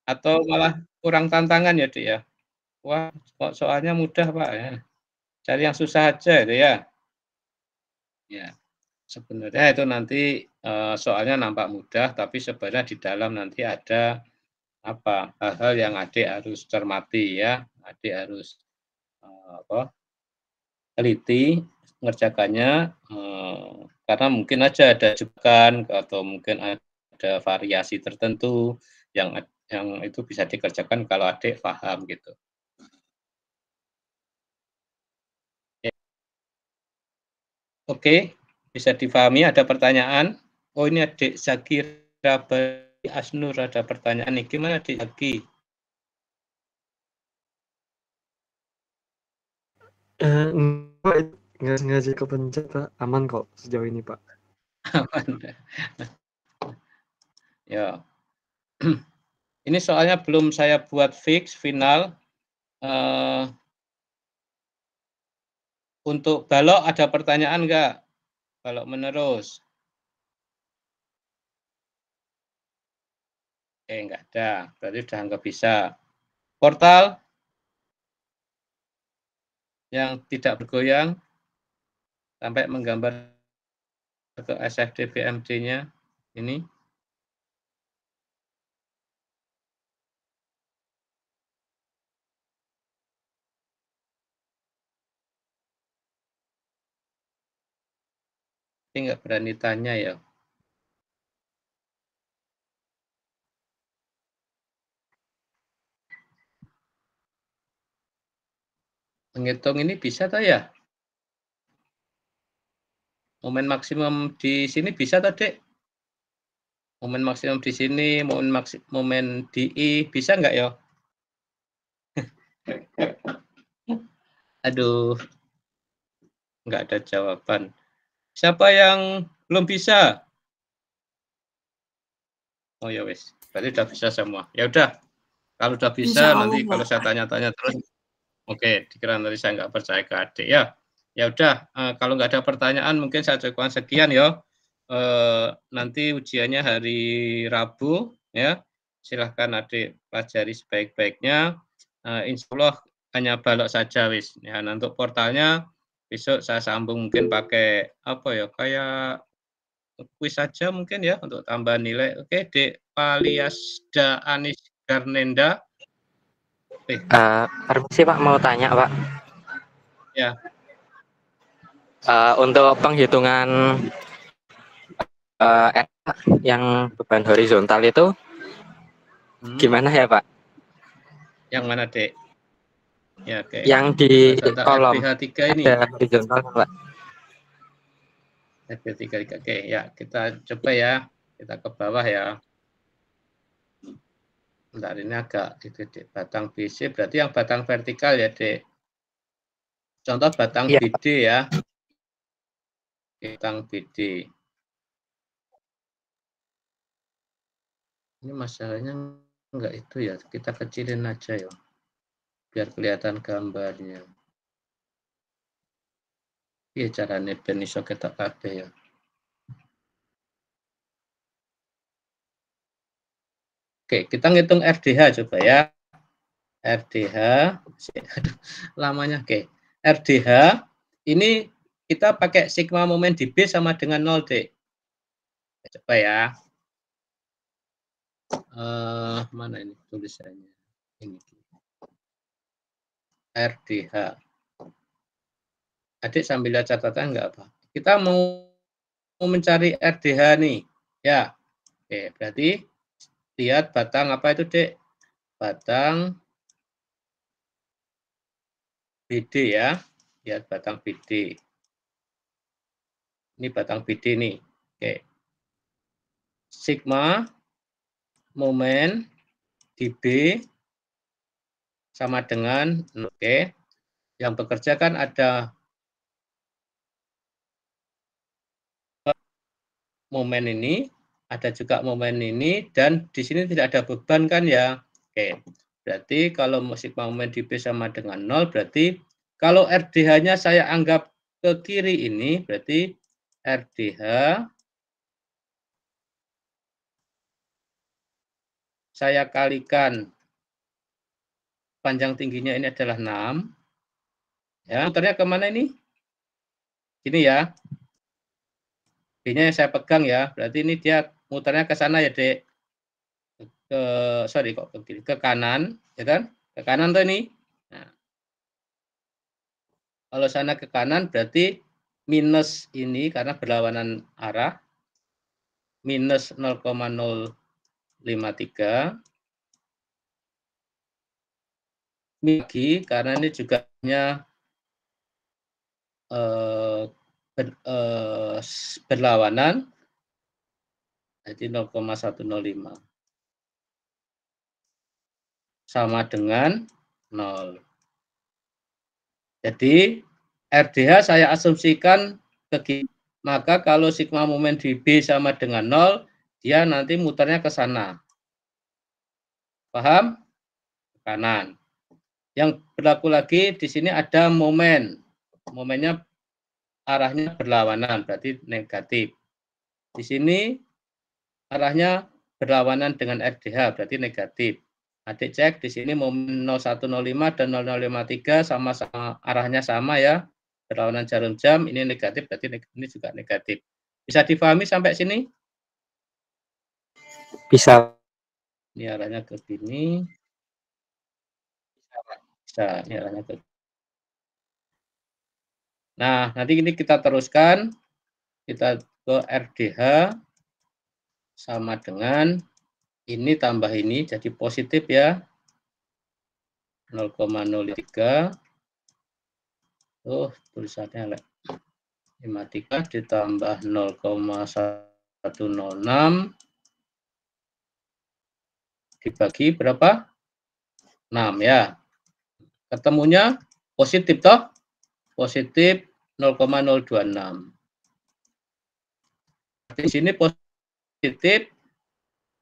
Atau malah kurang tantangan ya, Dik ya. Wah, kok soalnya mudah, Pak ya. Cari yang susah aja itu ya. Ya, sebenarnya itu nanti soalnya nampak mudah, tapi sebenarnya di dalam nanti ada hal-hal yang adik harus cermati ya. Adik harus teliti mengerjakannya karena mungkin aja ada jebakan atau mungkin ada variasi tertentu yang itu bisa dikerjakan kalau adik paham gitu. Oke, bisa difahami ada pertanyaan? Oh ini adik Zakira Asnur ada pertanyaan nih. Gimana adik Zaki? Nggak sengaja kepencet, Pak. Aman kok sejauh ini, Pak. Aman. Ya. Ini soalnya belum saya buat fix final. Untuk balok ada pertanyaan nggak? Balok menerus. Nggak ada. Berarti sudah nggak bisa. Portal yang tidak bergoyang sampai menggambar ke SFD BMD-nya ini. Tapi nggak berani tanya ya. Menghitung ini bisa tak ya? Momen maksimum di sini bisa tak, Dek? Momen maksimum di sini, momen di I, bisa nggak ya? Aduh, nggak ada jawaban. Siapa yang belum bisa? Oh ya wes, berarti udah bisa semua. Ya udah, kalau udah bisa Insya nanti Allah, kalau Pak. saya tanya-tanya terus, oke, dikira nanti saya nggak percaya ke adik ya. Ya udah, kalau nggak ada pertanyaan mungkin saya cukupkan sekian ya. Nanti ujiannya hari Rabu ya. Silahkan adik pelajari sebaik-baiknya. Insya Allah hanya balok saja wis. Ya, nah, untuk portalnya besok saya sambung mungkin pakai apa ya, kayak kuis saja mungkin ya untuk tambah nilai. Oke, Dek Paliasda Anis Garnenda. Permisi Pak, mau tanya Pak. Ya. Untuk penghitungan yang beban horizontal itu gimana ya Pak? Yang mana, Dek? Ya, oke. Yang di kolom FBH3 ini. ada horizontal Pak. FBH3, oke ya, kita coba ya. Kita ke bawah ya. Bentar, ini agak itu, Dek. Batang BC berarti yang batang vertikal ya, Dek. Contoh batang Ya. BD ya. Batang BD. Ini masalahnya enggak itu ya, kita kecilin aja ya. Biar kelihatan gambarnya. Iya caranya ben iso ketok kabeh ya. Oke, kita ngitung RDH coba ya. RDH, lamanya oke. RDH, ini kita pakai sigma momen di B sama dengan 0, Dek. Coba ya. Mana ini tulisannya? Ini. RDH. Adik sambil lihat catatan nggak apa? Kita mau mencari RDH nih. Ya, oke. Berarti lihat batang apa itu, Dek? Batang BD ya. Lihat batang BD. Ini batang BD nih. Oke. Sigma momen di B sama dengan oke. Yang bekerja kan ada momen ini, ada juga momen ini, dan di sini tidak ada beban kan ya. Oke, berarti kalau sigma momen di B sama dengan 0, berarti kalau RDH-nya saya anggap ke kiri ini, berarti RDH saya kalikan panjang tingginya ini adalah 6. Ya, muternya kemana ini? Ini ya. B-nya yang saya pegang ya, berarti ini dia muternya ke sana ya, Dek. Ke kanan, ya kan? Ke kanan tuh ini. Nah, kalau sana ke kanan berarti minus ini karena berlawanan arah minus 0,053 lagi karena ini juga berlawanan jadi 0,105 sama dengan 0. Jadi RDH saya asumsikan ke kiri. Maka kalau sigma momen di B sama dengan 0, dia nanti muternya ke sana. Paham? Kanan. Yang berlaku lagi di sini ada momen. Momennya arahnya berlawanan, berarti negatif. Di sini arahnya berlawanan dengan RDH, berarti negatif. Adik cek di sini momen 0105 dan 0053 sama-sama arahnya sama ya. Berlawanan jarum jam, ini negatif, berarti ini juga negatif. Bisa difahami sampai sini? Bisa. Ini arahnya ke sini. Bisa, ini arahnya ke. Nah, nanti ini kita teruskan. kita ke RDH sama dengan ini tambah ini jadi positif ya. 0,03. Tulisannya 53 ditambah 0,106 dibagi berapa? 6 ya. Ketemunya positif toh? Positif 0,026. Di sini positif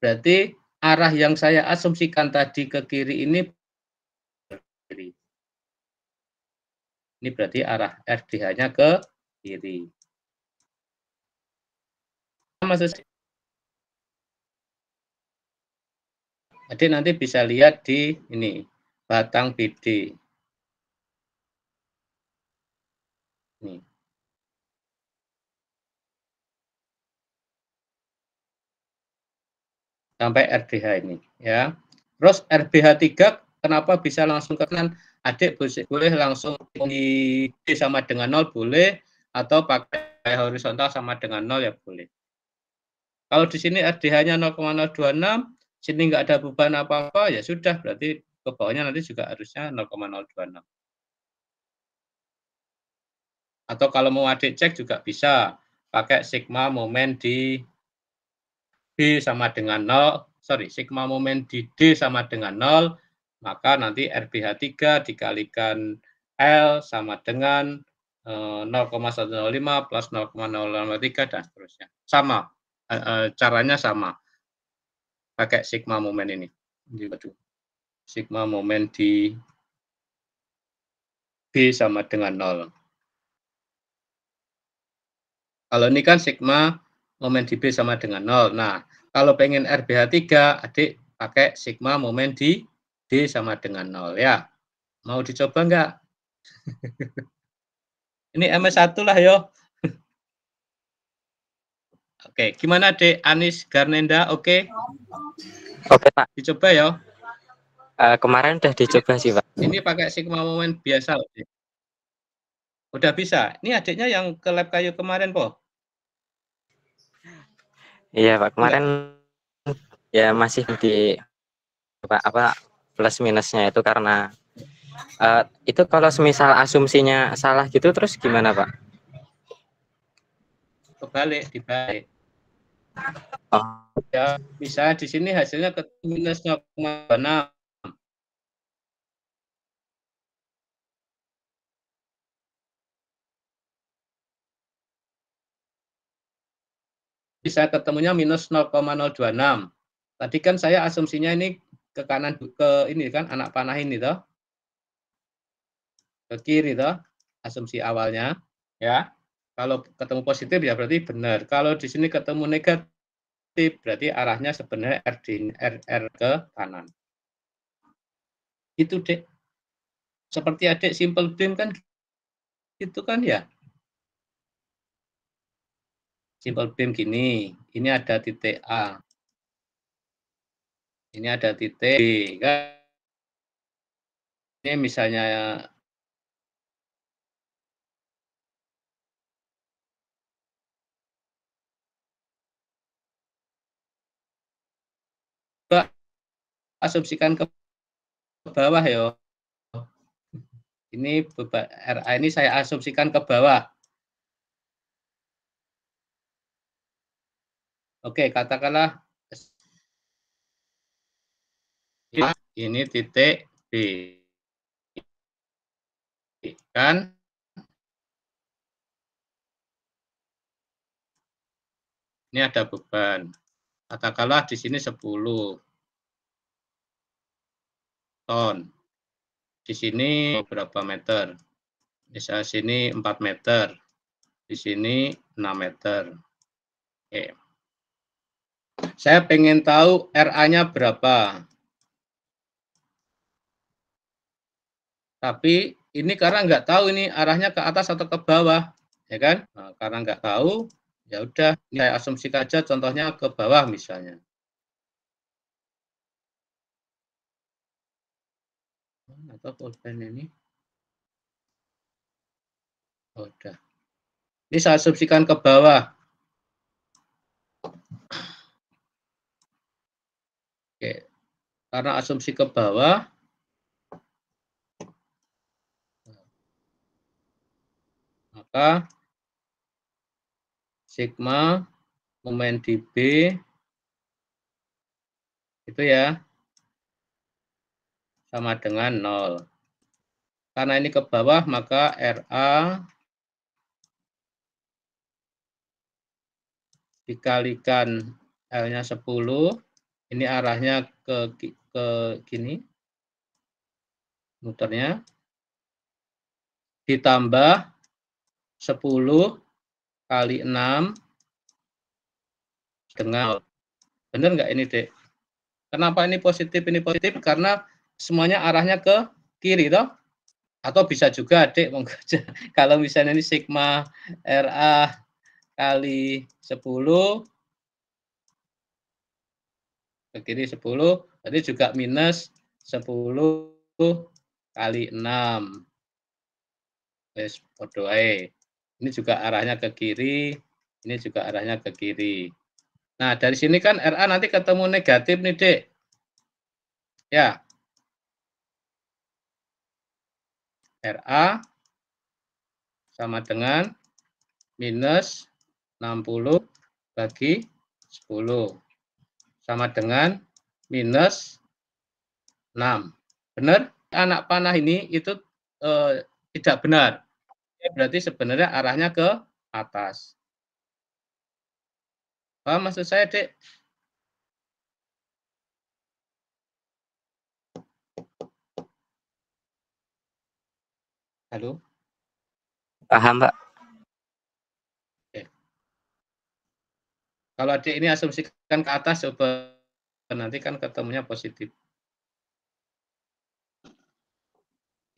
berarti arah yang saya asumsikan tadi ke kiri ini kiri. Ini berarti arah RDH-nya ke kiri. Adik nanti bisa lihat di ini batang BD. Nih. Sampai RDH ini ya. Terus RBH 3 kenapa bisa langsung ke kanan? Adik boleh langsung di D sama dengan 0 boleh, atau pakai horizontal sama dengan 0 ya boleh. Kalau di sini RDH-nya 0,026, sini nggak ada beban apa-apa, ya sudah, berarti ke bawahnya nanti juga harusnya 0,026. Atau kalau mau adik cek juga bisa, pakai sigma momen di B sama dengan 0, sigma momen di D sama dengan 0, maka nanti RBH 3 dikalikan L sama dengan 0,105 plus 0,003 dan seterusnya. Sama, caranya sama. Pakai sigma momen ini. Sigma momen di B sama dengan 0. Kalau ini kan sigma momen di B sama dengan 0. Nah, kalau pengen RBH 3, adik pakai sigma momen di D sama dengan 0 ya. Mau dicoba enggak? Ini MS1 lah yo. Oke, gimana Dek? Anis Garnenda, oke? Oke Pak. Dicoba ya. Kemarin udah dicoba sih Pak. Ini pakai sigma momen biasa. Udah bisa. Ini adiknya yang ke lab kayu kemarin, Po. Iya Pak, kemarin ya masih di apa plus minusnya itu karena itu kalau semisal asumsinya salah gitu terus gimana Pak? Kebalik, dibalik. Oh. Ya, bisa di sini hasilnya ke minus 0,6. Bisa ketemunya minus 0,026. Tadi kan saya asumsinya ini ke kanan, ke ini kan anak panah ini toh. Ke kiri toh, asumsi awalnya ya. Kalau ketemu positif ya berarti benar. Kalau di sini ketemu negatif berarti arahnya sebenarnya RR ke kanan. Itu Dek. Seperti adik simple beam kan gitu kan ya. Simple beam gini, ini ada titik A. Ini ada titik B kan. Ini misalnya asumsikan ke bawah ya. Ini RA ini saya asumsikan ke bawah. Oke, katakanlah ini titik B. Kan? Ini ada beban. Katakanlah di sini 10 ton. Di sini berapa meter? Bisa sini 4 meter. Di sini 6 meter. Oke. Saya pengen tahu RA-nya berapa. Tapi ini karena nggak tahu ini arahnya ke atas atau ke bawah, ya kan? Nah, karena nggak tahu, ya udah, saya asumsikan aja contohnya ke bawah misalnya. Atau pulpen ini, oh, udah. Ini saya asumsikan ke bawah. Oke. Karena asumsi ke bawah, maka sigma momen di B itu ya sama dengan 0. Karena ini ke bawah, maka RA dikalikan L-nya 10, ini arahnya ke gini, muternya, ditambah 10 kali 6 dengan, benar nggak ini, Dek? Kenapa ini positif? Ini positif karena semuanya arahnya ke kiri, toh? Atau bisa juga, Dek, kalau misalnya ini sigma RA kali 10, ke kiri 10, berarti juga minus 10 kali 6. Wes podo ae. Ini juga arahnya ke kiri, ini juga arahnya ke kiri. Nah, dari sini kan RA nanti ketemu negatif nih, Dek. Ya. RA sama dengan minus 60 bagi 10. Sama dengan minus 6. Benar? Anak panah ini itu tidak benar. Berarti sebenarnya arahnya ke atas. Paham maksud saya, Dek? Halo? Paham, Pak. Oke. Kalau Adik ini asumsikan ke atas, coba nanti kan ketemunya positif.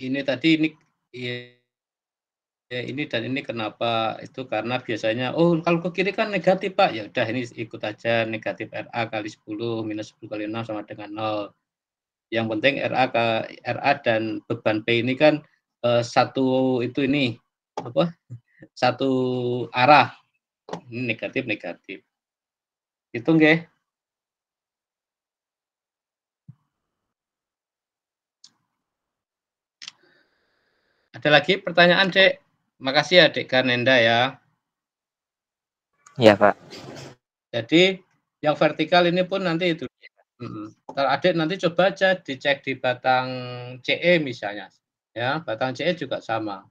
Ini tadi ini ya, ini dan ini kenapa? Itu karena biasanya, oh kalau ke kiri kan negatif, Pak. Ya udah ini ikut aja negatif RA kali 10 minus 10 kali 6 sama dengan 0. Yang penting RA dan beban P ini kan satu itu ini apa? Satu arah. Ini negatif. Hitung nggih. Ada lagi pertanyaan, Dek? Makasih ya, Dek Kanenda ya. Iya, Pak. Jadi yang vertikal ini pun nanti itu. Kalau Adik nanti coba aja dicek di batang CE misalnya. Ya, batang CE juga sama.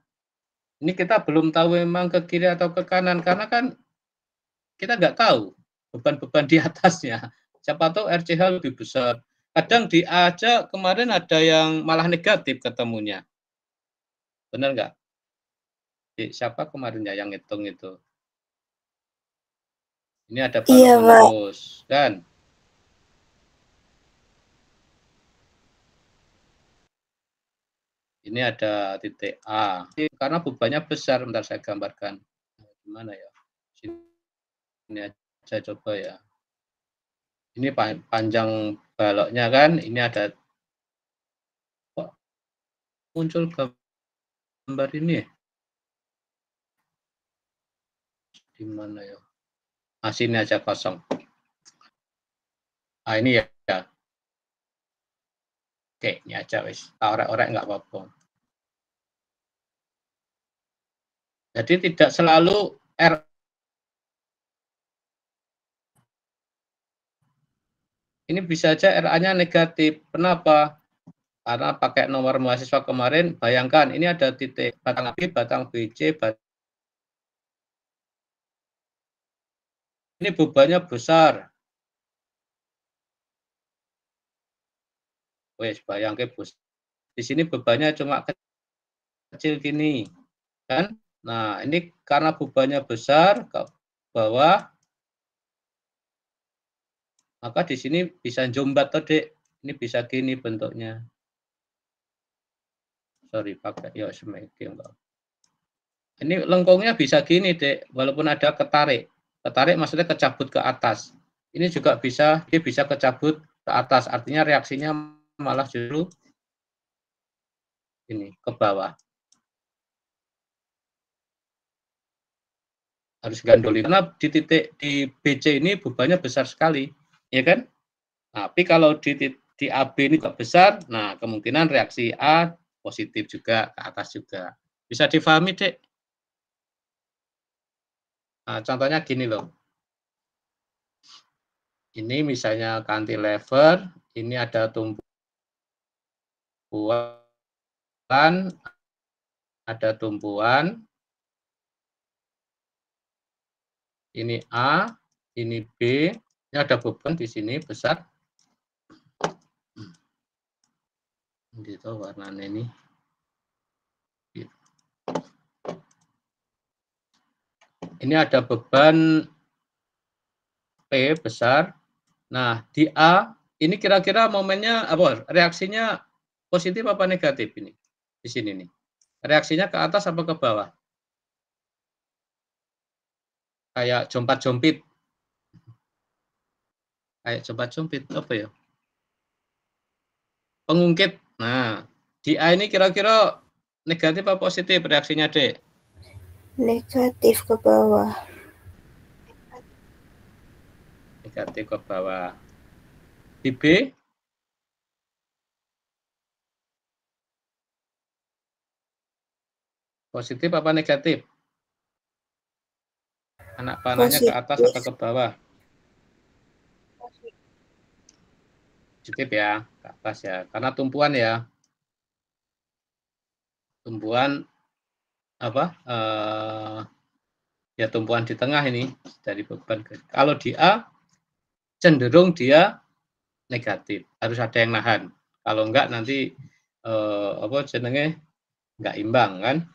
Ini kita belum tahu memang ke kiri atau ke kanan karena kan kita nggak tahu beban-beban di atasnya. Siapa tahu RCH lebih besar. Kadang di A aja kemarin ada yang malah negatif ketemunya. Benar nggak? Siapa kemarin ya yang ngitung itu? Ini ada balok menerus, kan? Ini ada titik A. Karena bebannya besar, bentar saya gambarkan. Gimana ya? Ini aja coba ya. Ini panjang baloknya kan, ini ada kok muncul gambar ini. Di mana ya? Nah, sini aja kosong. Ah, ini ya. Oke, ini aja wis. Orek-orek nggak apa-apa. Jadi tidak selalu R. Ini bisa aja RA-nya negatif. Kenapa? Karena pakai nomor mahasiswa kemarin, bayangkan ini ada titik batang B, batang BC, ini bebannya besar. Wes, bayangkan bos. Di sini bebannya cuma kecil gini, kan? Nah, ini karena bebannya besar ke bawah, maka di sini bisa jombat tuh, Dek. Ini bisa gini bentuknya. Sorry, pakai ya semakin enggak. Ini lengkungnya bisa gini, Dek, walaupun ada ketarik. Ketarik maksudnya kecabut ke atas. Ini juga bisa, dia bisa kecabut ke atas. Artinya reaksinya malah justru ini ke bawah. harus gandoli karena di titik di BC ini bebannya besar sekali, ya kan? Tapi kalau di AB ini juga besar, nah kemungkinan reaksi A positif juga ke atas juga. Bisa difahami, Dek? Nah, contohnya gini loh. Ini misalnya cantilever, ini ada tumpuan, ini A, ini B, ini ada beban di sini besar. Gitu warnanya ini. Ini ada beban P besar. Nah, di A ini kira-kira momennya apa? Reaksinya positif apa negatif ini? Di sini nih. Reaksinya ke atas apa ke bawah? Kayak jompat-jompit. Kayak jompat-jompit apa ya? Pengungkit. Nah, di A ini kira-kira negatif apa positif reaksinya, Dek? Negatif ke bawah. Negatif ke bawah. Di B? Positif apa negatif? Anak panahnya ke atas atau ke bawah? Positif ya, ke atas ya. Karena tumpuan ya. Tumpuan apa? Ya tumpuan di tengah ini dari beban. Kalau di A cenderung dia negatif, harus ada yang nahan. Kalau enggak nanti apa jenenge enggak imbang kan.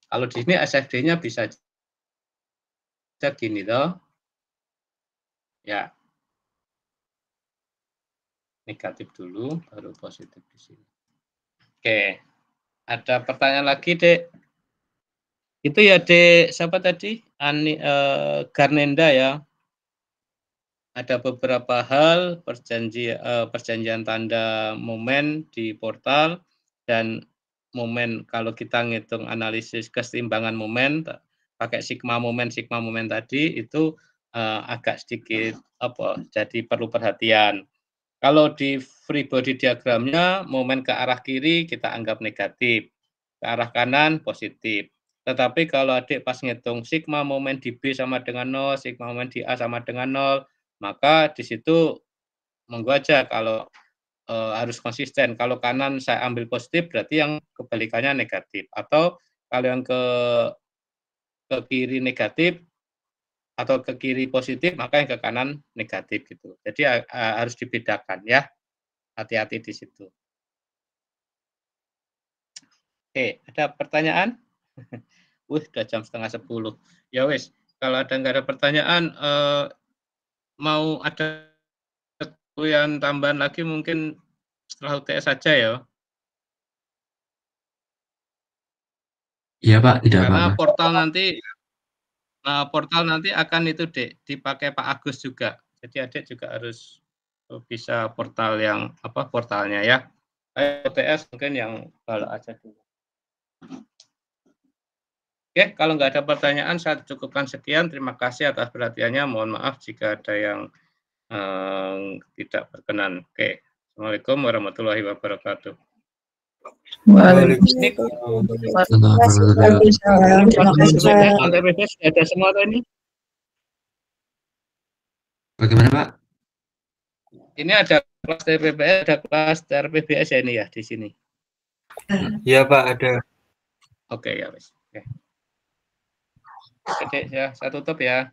Kalau di sini SFD-nya bisa gini toh. Ya. Negatif dulu baru positif di sini. Oke. Ada pertanyaan lagi, Dek? Itu ya, Dek, siapa tadi? Garnenda ya. Ada beberapa hal perjanjian tanda momen di portal dan momen kalau kita ngitung analisis keseimbangan momen pakai sigma momen tadi itu agak sedikit jadi perlu perhatian. Kalau di free body diagramnya momen ke arah kiri kita anggap negatif, ke arah kanan positif. Tetapi kalau adik pas ngitung sigma momen di B sama dengan 0, sigma momen di A sama dengan 0, maka di situ monggo aja kalau harus konsisten. Kalau kanan saya ambil positif berarti yang kebalikannya negatif. Atau kalau yang ke kiri negatif atau ke kiri positif maka yang ke kanan negatif gitu. Jadi harus dibedakan ya. Hati-hati di situ. Oke, ada pertanyaan? Udah jam 9:30. Ya wes, kalau ada nggak ada pertanyaan mau ada yang tambahan lagi mungkin setelah UTS saja ya. Iya Pak, tidak Karena apa-apa. portal nanti akan itu Dek, dipakai Pak Agus juga. Jadi adik juga harus bisa portalnya ya. UTS mungkin yang kalau aja dulu. Oke, kalau nggak ada pertanyaan saya cukupkan sekian. Terima kasih atas perhatiannya. Mohon maaf jika ada yang tidak berkenan. Oke, Assalamualaikum warahmatullahi wabarakatuh. Ada semua ini? Bagaimana Pak? Ini ada kelas TPBS, ada kelas TRPBS ya ini ya di sini. Iya Pak, ada. Oke ya wes. Oke, ya saya tutup ya.